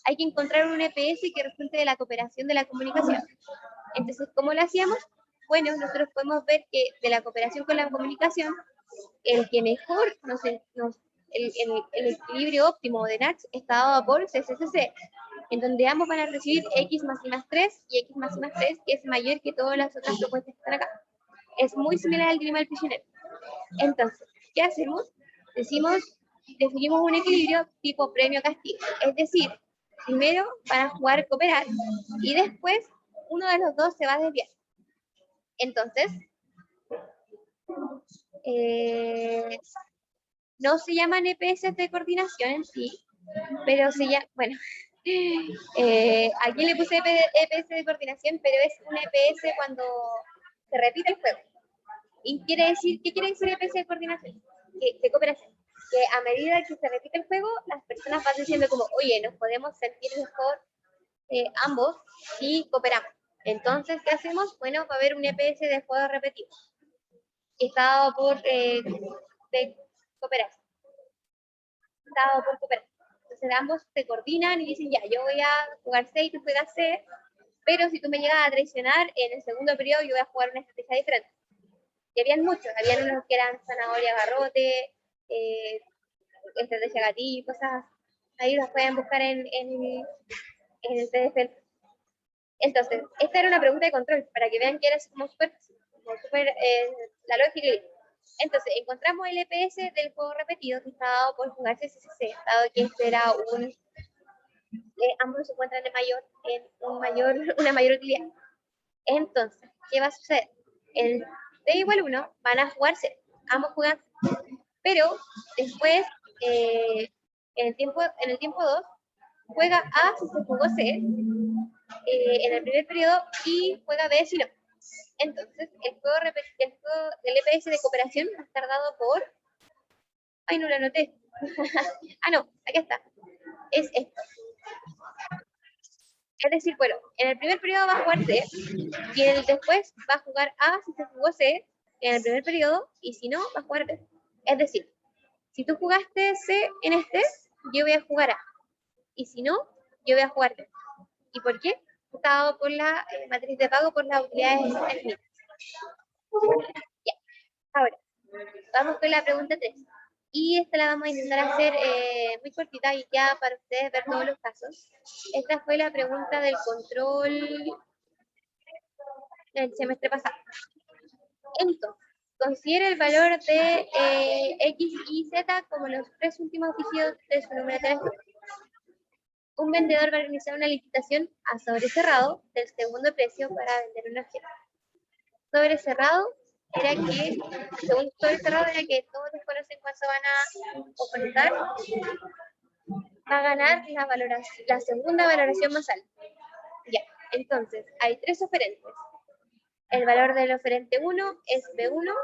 Hay que encontrar un EPS que resulte de la cooperación de la comunicación. Entonces, ¿cómo lo hacíamos? Bueno, nosotros podemos ver que de la cooperación con la comunicación, el que mejor el equilibrio óptimo de Nash está dado por CCCC, en donde ambos van a recibir X más I más 3 y X más I más 3, que es mayor que todas las otras propuestas que están acá. Es muy similar al dilema del prisionero. Entonces, ¿qué hacemos? Definimos un equilibrio tipo premio-castigo. Es decir, primero van a jugar cooperar y después uno de los dos se va a desviar. Entonces, no se llaman EPS de coordinación en sí, pero se llama, bueno, aquí le puse EPS de coordinación, pero es un EPS cuando se repite el juego. ¿Y qué quiere decir EPS de coordinación? de cooperación. Que a medida que se repite el juego, las personas van diciendo como, oye, nos podemos sentir mejor ambos si cooperamos. Entonces, ¿qué hacemos? Bueno, va a haber un EPS de juego repetido. Está dado por de cooperación. Está dado por cooperación. Entonces, ambos se coordinan y dicen, ya, yo voy a jugar C y tú juegas C, pero si tú me llegas a traicionar, en el segundo periodo yo voy a jugar una estrategia diferente. Y habían muchos, habían unos que eran zanahoria, garrote, estrategia gatillo, cosas. Ahí los pueden buscar en el PDF. Entonces, esta era una pregunta de control, para que vean que era como súper la lógica. Entonces, encontramos el EPS del juego repetido que está dado por jugarse CCC, dado que este era ambos se encuentran en una mayor utilidad. Entonces, ¿qué va a suceder? El D igual 1 van a jugarse, ambos juegan, pero después, en el tiempo 2, juega A si se jugó C en el primer periodo y juega B si no. Entonces, el juego del EPS de cooperación va a estar dado por... Ay, no lo anoté. Ah, no, aquí está. Es esto. Es decir, bueno, en el primer periodo va a jugar C y después va a jugar A si se jugó C en el primer periodo y si no, va a jugar B. Es decir, si tú jugaste C en este, yo voy a jugar A. Y si no, yo voy a jugar B. ¿Y por qué? Está dado por la matriz de pago por las utilidades infinitas. Ya. Ahora, vamos con la pregunta 3. Y esta la vamos a intentar hacer muy cortita y ya para ustedes ver todos los casos. Esta fue la pregunta del control del semestre pasado. Entonces, considera el valor de X y Z como los tres últimos dígitos de su número telefónico. Un vendedor va a realizar una licitación a sobre cerrado del segundo precio para vender un objeto. Sobre cerrado era que, según sobre cerrado era que todos desconocen cuánto van a ofertar, va a ganar la segunda valoración más alta. Ya, entonces, hay tres oferentes. El valor del oferente 1 es B1.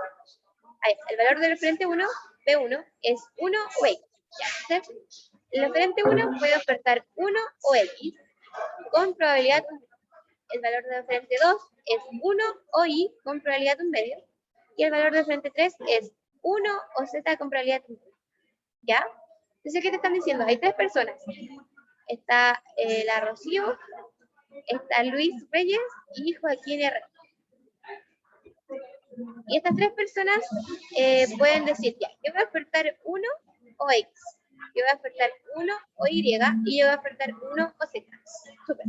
El valor del oferente 1, B1, es 1 o X. Ya, entonces, el oferente 1 puede ofertar 1 o X con probabilidad 1. El valor del oferente 2 es 1 o Y con probabilidad 1 medio. Y el valor del oferente 3 es 1 o Z con probabilidad 1 medio. ¿Ya? Entonces, ¿qué te están diciendo? Hay tres personas. Está la Rocío, está Luis Reyes y Joaquín Herrera. Y estas tres personas pueden decir, ya, yo voy a ofertar 1 o X, yo voy a ofertar 1 o Y y yo voy a ofertar 1 o Z. Súper.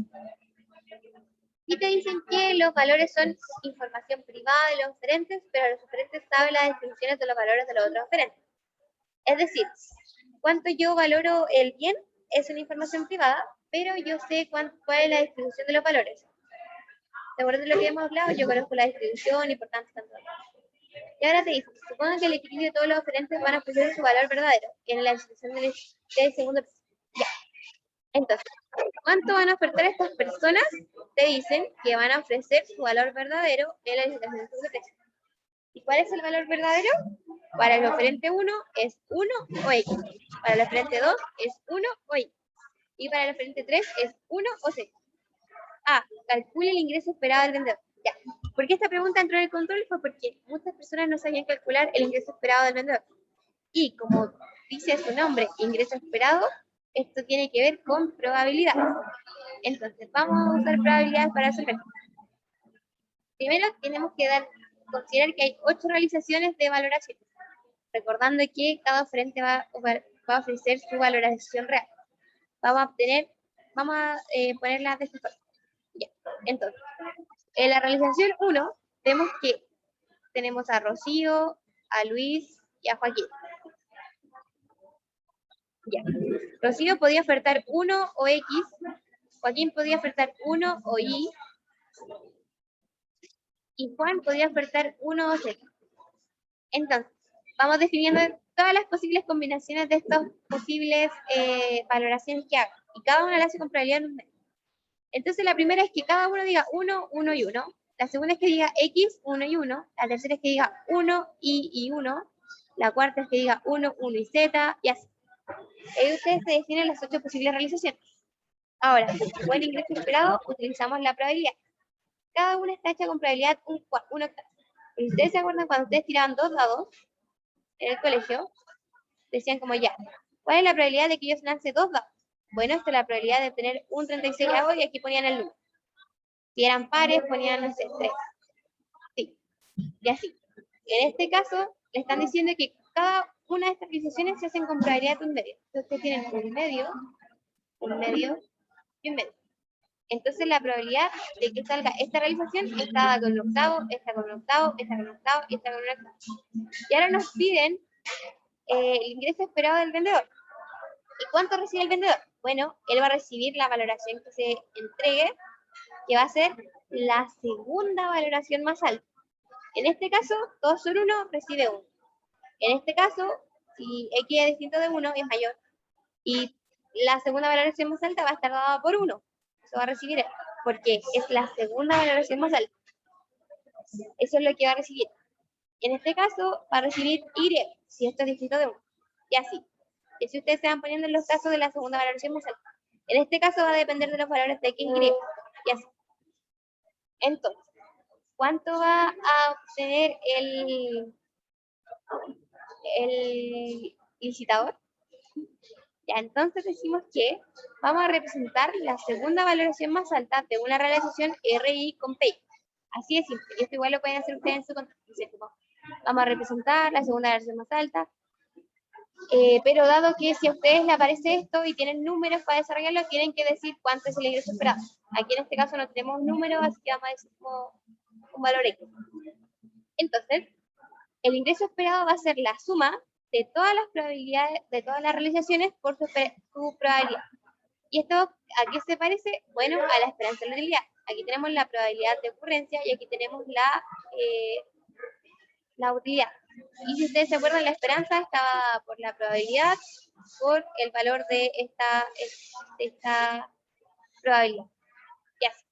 Y te dicen que los valores son información privada de los oferentes, pero los oferentes saben las descripciones de los valores de los otros oferentes. Es decir, cuánto yo valoro el bien es una información privada, pero yo sé cuál es la distribución de los valores. ¿De acuerdo a lo que hemos hablado? Yo conozco la distribución y por tanto, Y ahora te dice, supongan que el equilibrio de todos los oferentes van a ofrecer su valor verdadero en la distribución del segundo precio. Ya. Entonces, ¿cuánto van a ofertar estas personas? Te dicen que van a ofrecer su valor verdadero en la distribución del segundo precio. ¿Y cuál es el valor verdadero? Para el oferente 1 es 1 o X. Para el oferente 2 es 1 o Y. Y para el oferente 3 es 1 o Z. Calcule el ingreso esperado del vendedor. Ya. ¿Por qué esta pregunta entró en el control? Fue porque muchas personas no sabían calcular el ingreso esperado del vendedor. Y como dice su nombre, ingreso esperado, esto tiene que ver con probabilidad. Entonces, vamos a usar probabilidades para resolver. Primero, tenemos que considerar que hay 8 realizaciones de valoración. Recordando que cada oferente va a ofrecer su valoración real. Vamos a ponerlas de esta forma. Ya. Entonces, en la realización 1, vemos que tenemos a Rocío, a Luis y a Joaquín. Ya. Rocío podía ofertar 1 o X, Joaquín podía ofertar 1 o Y, y Juan podía ofertar 1 o Z. Entonces, vamos definiendo todas las posibles combinaciones de estas posibles valoraciones que haga, y cada una la hace con probabilidad en un medio. Entonces, la primera es que cada uno diga 1, 1 y 1. La segunda es que diga X, 1 y 1. La tercera es que diga 1 y 1. La cuarta es que diga 1, 1 y Z, y así. Ahí ustedes se definen las 8 posibles realizaciones. Ahora, buen ingreso esperado, utilizamos la probabilidad. Cada una está hecha con probabilidad 1 octavo. Y ustedes se acuerdan cuando ustedes tiraban 2 dados en el colegio, decían como ya, ¿cuál es la probabilidad de que ellos lance 2 dados? Bueno, esta es la probabilidad de tener un 36avo y aquí ponían el número. Si eran pares, ponían, no sé, 3. Sí, y así. En este caso, le están diciendo que cada una de estas realizaciones se hacen con probabilidad de un medio. Entonces, ustedes tienen un medio y un medio. Entonces, la probabilidad de que salga esta realización está con un octavo, esta con un octavo, esta con un octavo y esta con un octavo. Y ahora nos piden el ingreso esperado del vendedor. ¿Y cuánto recibe el vendedor? Bueno, él va a recibir la valoración que se entregue, que va a ser la segunda valoración más alta. En este caso, todos son 1, recibe 1. En este caso, si X es distinto de 1, es mayor. Y la segunda valoración más alta va a estar dada por 1. Eso va a recibir él, porque es la segunda valoración más alta. Eso es lo que va a recibir. En este caso, va a recibir Y, si esto es distinto de 1. Y así. Y si ustedes se van poniendo en los casos de la segunda valoración más alta. En este caso va a depender de los valores de X, Y. Y así. Entonces, ¿cuánto va a obtener el licitador? Ya, entonces decimos que vamos a representar la segunda valoración más alta de una realización RI con P. Así es simple. Y esto igual lo pueden hacer ustedes en su contexto. Vamos a representar la segunda valoración más alta. Pero dado que si a ustedes les aparece esto y tienen números para desarrollarlo, tienen que decir cuánto es el ingreso esperado. Aquí en este caso no tenemos números, así que vamos a decir como un valor X. Entonces, el ingreso esperado va a ser la suma de todas las probabilidades, de todas las realizaciones por su probabilidad. ¿Y esto a qué se parece? Bueno, a la esperanza de la utilidad. Aquí tenemos la probabilidad de ocurrencia y aquí tenemos la utilidad. Y si ustedes se acuerdan, la esperanza estaba por la probabilidad, por el valor de esta probabilidad. Y así.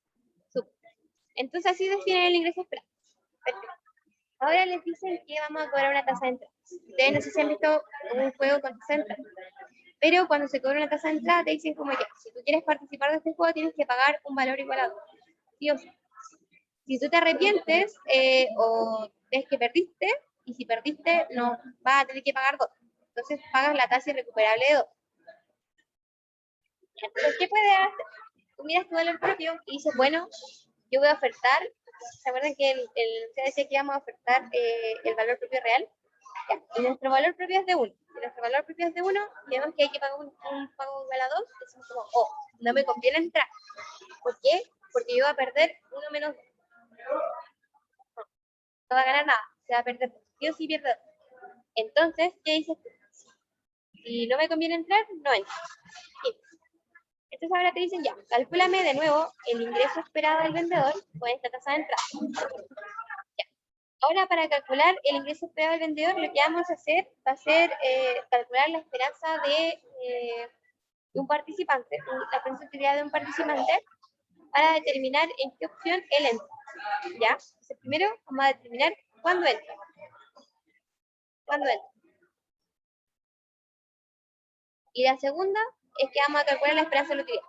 Entonces así definen el ingreso esperado. Perfecto. Ahora les dicen que vamos a cobrar una tasa de entrada. Ustedes no sé si han visto un juego con tasa de entrada. Pero cuando se cobra una tasa de entrada te dicen como que si tú quieres participar de este juego tienes que pagar un valor igual a 2. ¿Sí o sí? Si tú te arrepientes o ves que perdiste, y si perdiste no vas a tener que pagar 2. Entonces pagas la tasa irrecuperable de 2. Entonces, ¿qué puedes hacer? Tú miras tu valor propio y dices, bueno, yo voy a ofertar. ¿Se acuerdan que usted decía que íbamos a ofertar el valor propio real? Ya. Y nuestro valor propio es de 1. Si nuestro valor propio es de 1, y vemos que hay que pagar un pago igual a 2, decimos como, oh, no me conviene entrar. ¿Por qué? Porque yo voy a perder 1 menos 2. No va a ganar nada, se va a perder. Yo sí pierdo. Entonces, ¿qué dices tú? Si no me conviene entrar, no entro. Sí. Entonces ahora te dicen ya, calcúlame de nuevo el ingreso esperado del vendedor con esta tasa de entrada. Ya. Ahora para calcular el ingreso esperado del vendedor, lo que vamos a hacer va a ser calcular la esperanza de un participante, la esperanza de utilidad de un participante, para determinar en qué opción él entra. ¿Ya? Entonces primero vamos a determinar cuándo entra. ¿Cuándo entra? Y la segunda es que vamos a calcular la esperanza de la utilidad.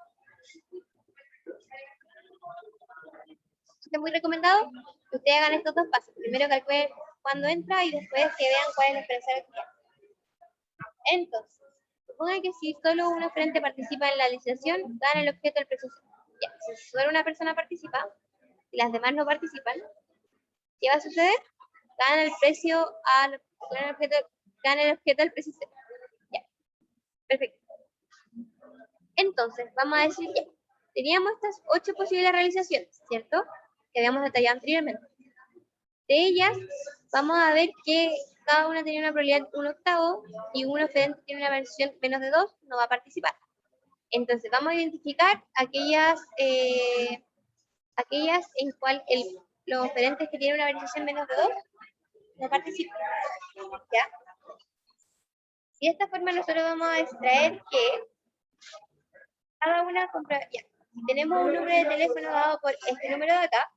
Es muy recomendado que ustedes hagan estos dos pasos. Primero calculen cuándo entra y después que vean cuál es la esperanza de la utilidad. Entonces, supongan que si solo un oferente participa en la licitación, gana el objeto del precio. Ya, si solo una persona participa y las demás no participan, ¿qué va a suceder? Gana el precio gana el objeto del precio cero. Ya, perfecto. Entonces, vamos a decir ya, teníamos estas 8 posibles realizaciones, ¿cierto? Que habíamos detallado anteriormente. De ellas, vamos a ver que cada una tiene una probabilidad de 1 octavo y un oferente tiene una versión menos de 2, no va a participar. Entonces, vamos a identificar aquellas en cual los oferentes que tienen una versión menos de 2 no participan. ¿Ya? Y de esta forma nosotros vamos a extraer que cada una compra. Ya. Si tenemos un número de teléfono dado por este número de acá,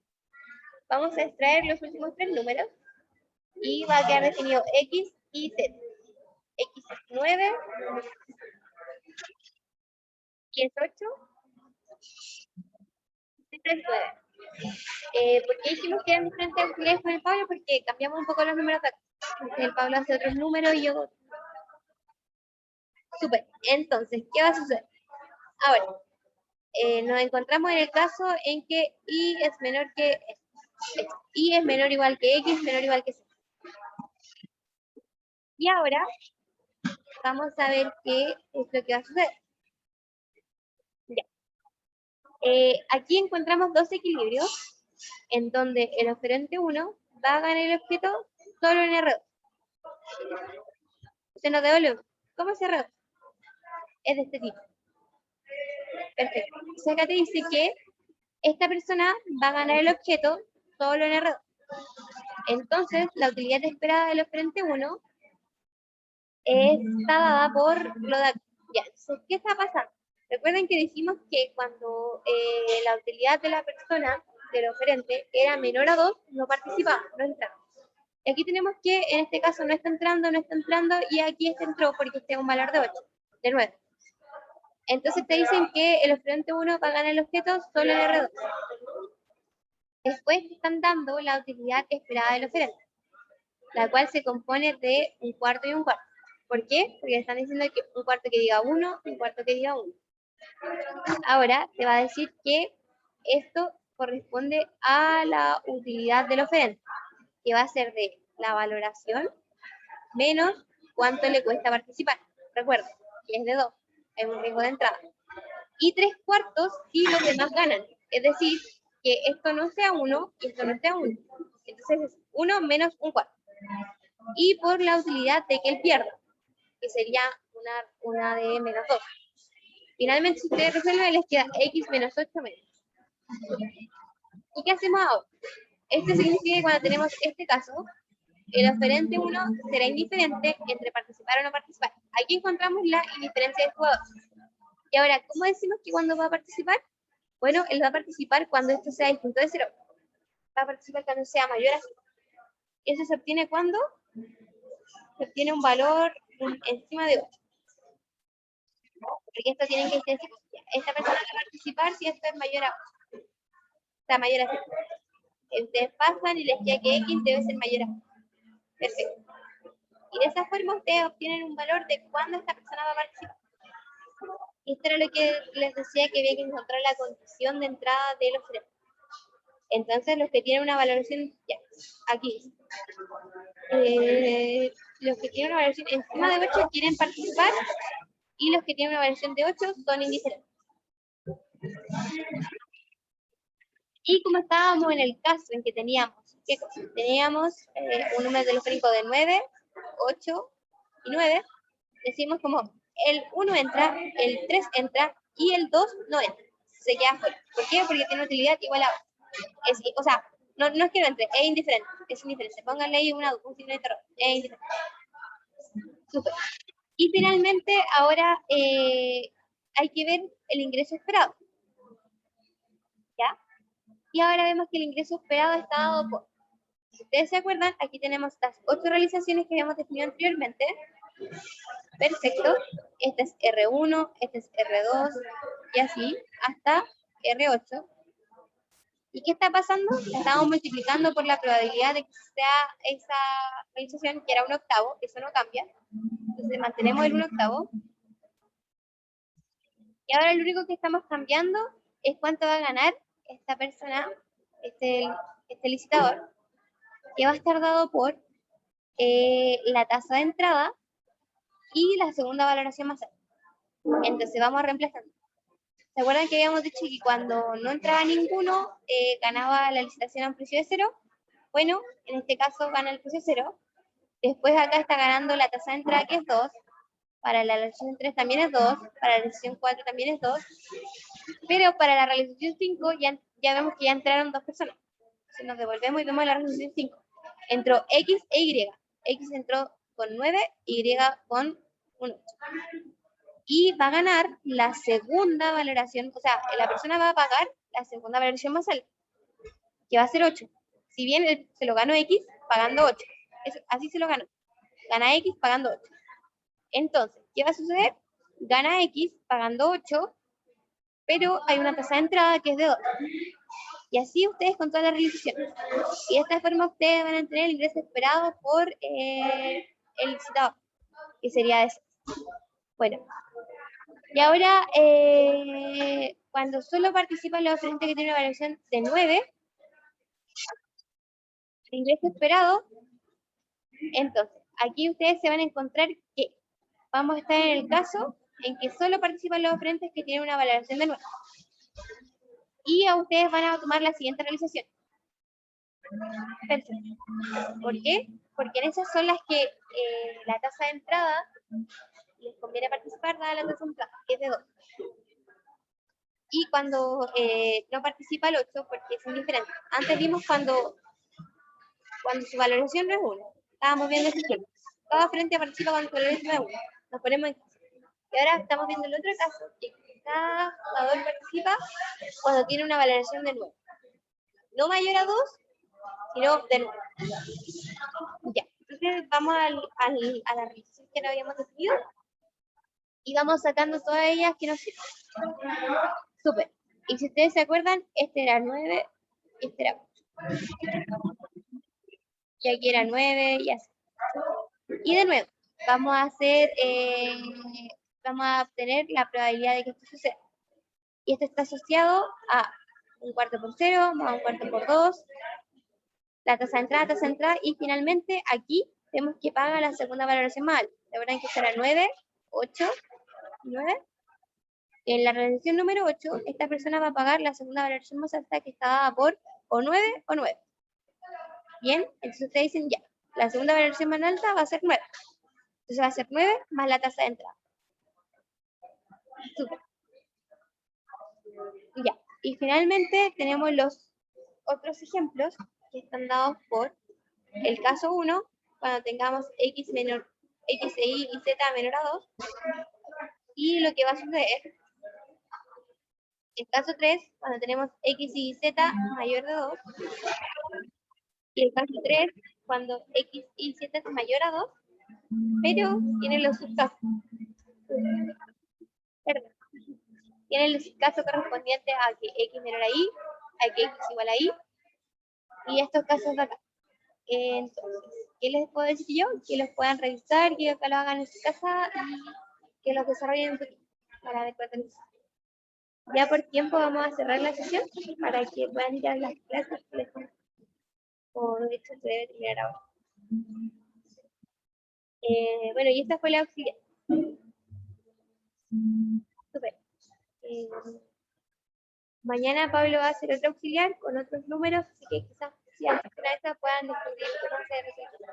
vamos a extraer los últimos 3 números y va a quedar definido X y Z. X es 9, y es 8, Z es 9. ¿Por qué dijimos que eran diferentes auxiliares con el Pablo? Porque cambiamos un poco los números de acá. Entonces el Pablo hace otros números y yo otros. Súper. Entonces, ¿qué va a suceder? Ahora, nos encontramos en el caso en que y es menor que y es menor o igual que x, menor o igual que z. Y ahora vamos a ver qué es lo que va a suceder. Ya. Aquí encontramos dos equilibrios en donde el oferente 1 va a ganar el objeto solo en R2. Se nos devuelve. ¿Cómo es R2? Es de este tipo. Perfecto. Entonces acá te dice que esta persona va a ganar el objeto solo en R2. Entonces, la utilidad esperada del oferente 1 está dada por lo de aquí. Ya, entonces, ¿qué está pasando? Recuerden que dijimos que cuando la utilidad de la persona, del oferente, era menor a 2, no participaba, no entraba. Y aquí tenemos que, en este caso, no está entrando, y aquí este entró porque este es un valor de 8, de 9. Entonces te dicen que el oferente 1 va a ganar el objeto solo en R2. Después te están dando la utilidad esperada del oferente, la cual se compone de un cuarto y un cuarto. ¿Por qué? Porque están diciendo que un cuarto que diga 1, un cuarto que diga 1. Ahora te va a decir que esto corresponde a la utilidad del oferente, que va a ser de la valoración menos cuánto le cuesta participar. Recuerda, que es de 2, hay un riesgo de entrada. Y 3 cuartos si los demás ganan. Es decir, que esto no sea 1 y esto no sea 1. Entonces es 1 menos un cuarto. Y por la utilidad de que él pierda, que sería una de menos 2. Finalmente, si ustedes resuelven, les queda x menos 8 menos. ¿Y qué hacemos ahora? Esto significa que cuando tenemos este caso, el oferente 1 será indiferente entre participar o no participar. Aquí encontramos la indiferencia del jugador. Y ahora, ¿cómo decimos que cuando va a participar? Bueno, él va a participar cuando esto sea distinto de 0. Va a participar cuando sea mayor a 0. ¿Y eso se obtiene cuando? Se obtiene un valor encima de 8. Porque esto tiene que ser, esta persona va a participar si esto es mayor a 8. Está mayor a 0. Ustedes pasan y les queda que x debe ser mayor a 1. Perfecto. Y de esa forma ustedes obtienen un valor de cuándo esta persona va a participar. Esto era lo que les decía, que había que encontrar la condición de entrada de los frenos. Entonces, los que tienen una valoración, ya, aquí, los que tienen una valoración encima de 8 quieren participar, y los que tienen una valoración de 8 son indiferentes. Y como estábamos en el caso en que teníamos, ¿qué cosa? Teníamos un número telefónico de 9, 8 y 9, decimos como el 1 entra, el 3 entra y el 2 no entra, se queda fuera. ¿Por qué? Porque tiene utilidad igual a 8. O sea, no es que no entre, es indiferente, Pónganle ahí un signo de terror, es indiferente. Súper. Y finalmente, ahora hay que ver el ingreso esperado. ¿Ya? Y ahora vemos que el ingreso esperado está dado por, si ustedes se acuerdan, aquí tenemos las 8 realizaciones que habíamos definido anteriormente. Perfecto. Este es R1, este es R2, y así, hasta R8. ¿Y qué está pasando? La estamos multiplicando por la probabilidad de que sea esa realización, que era 1/8, eso no cambia. Entonces mantenemos el 1/8. Y ahora lo único que estamos cambiando es cuánto va a ganar esta persona, este licitador, que va a estar dado por la tasa de entrada y la segunda valoración más alta. Entonces vamos a reemplazar. ¿Se acuerdan que habíamos dicho que cuando no entraba ninguno, ganaba la licitación a un precio de 0? Bueno, en este caso gana el precio 0. Después acá está ganando la tasa de entrada, que es 2. Para la realización 3 también es 2. Para la realización 4 también es 2. Pero para la realización 5 ya vemos que ya entraron 2 personas. Entonces nos devolvemos y vemos la realización 5. Entró X e Y. X entró con 9, Y con 1. Y va a ganar la segunda valoración, o sea, la persona va a pagar la segunda valoración más alta, que va a ser 8. Si bien se lo ganó X, pagando 8. Así se lo ganó. Gana X pagando 8. Entonces, ¿qué va a suceder? Gana X pagando 8, pero hay una tasa de entrada que es de 2. Y así ustedes con todas las realizaciones. Y de esta forma ustedes van a tener el ingreso esperado por el licitador, que sería de 6. Bueno, y ahora, cuando solo participan los oferentes que tienen una evaluación de 9, el ingreso esperado, entonces, aquí ustedes se van a encontrar que vamos a estar en el caso en que solo participan los oferentes que tienen una valoración de 9. Y a ustedes van a tomar la siguiente realización. Perfecto. ¿Por qué? Porque en esas son las que la tasa de entrada les conviene participar, dada la tasa de entrada, que es de 2. Y cuando no participa el 8, porque es indiferente. Antes vimos cuando su valoración no es 1. Estábamos viendo ese ejemplo. Cada frente participa cuando su valoración no es 1. Nos ponemos en caso. Y ahora estamos viendo el otro caso, que cada jugador participa cuando tiene una valoración de 9. No mayor a 2, sino de 9. Ya. Entonces vamos a la realización que no habíamos definido y vamos sacando todas ellas que nos sirven. Súper. Y si ustedes se acuerdan, este era 9, este era 8. Y aquí era 9 y así. Y de nuevo, vamos a obtener la probabilidad de que esto suceda. Y esto está asociado a un cuarto por 0 más un cuarto por 2, la tasa de entrada, y finalmente aquí tenemos que pagar la segunda valoración más alta. Recuerden que será 9, 8, 9. En la realización número 8, esta persona va a pagar la segunda valoración más alta, que está dada por o 9 o 9. Bien, entonces ustedes dicen ya, la segunda valoración más alta va a ser 9. Entonces va a ser 9 más la tasa de entrada. Super. Ya. Y finalmente tenemos los otros ejemplos que están dados por el caso 1, cuando tengamos x e y z menor a 2. Y lo que va a suceder, el caso 3, cuando tenemos x y z mayor de 2. Y el caso 3, cuando x y z es mayor a 2, pero tiene los subcasos. Perdón. Tiene el caso correspondiente a que x menor a y, a que x igual a y, y estos casos de acá. Entonces, ¿qué les puedo decir yo? Que los puedan revisar, que acá lo hagan en su casa y que los desarrollen un poquito para después revisar. Ya por tiempo vamos a cerrar la sesión para que puedan ir a las clases que les pongo. O de hecho se debe terminar ahora. Bueno, y esta fue la auxiliar. Súper. Mañana Pablo va a hacer otro auxiliar con otros números, así que quizás si hacen esa puedan descubrir cómo se resuelve.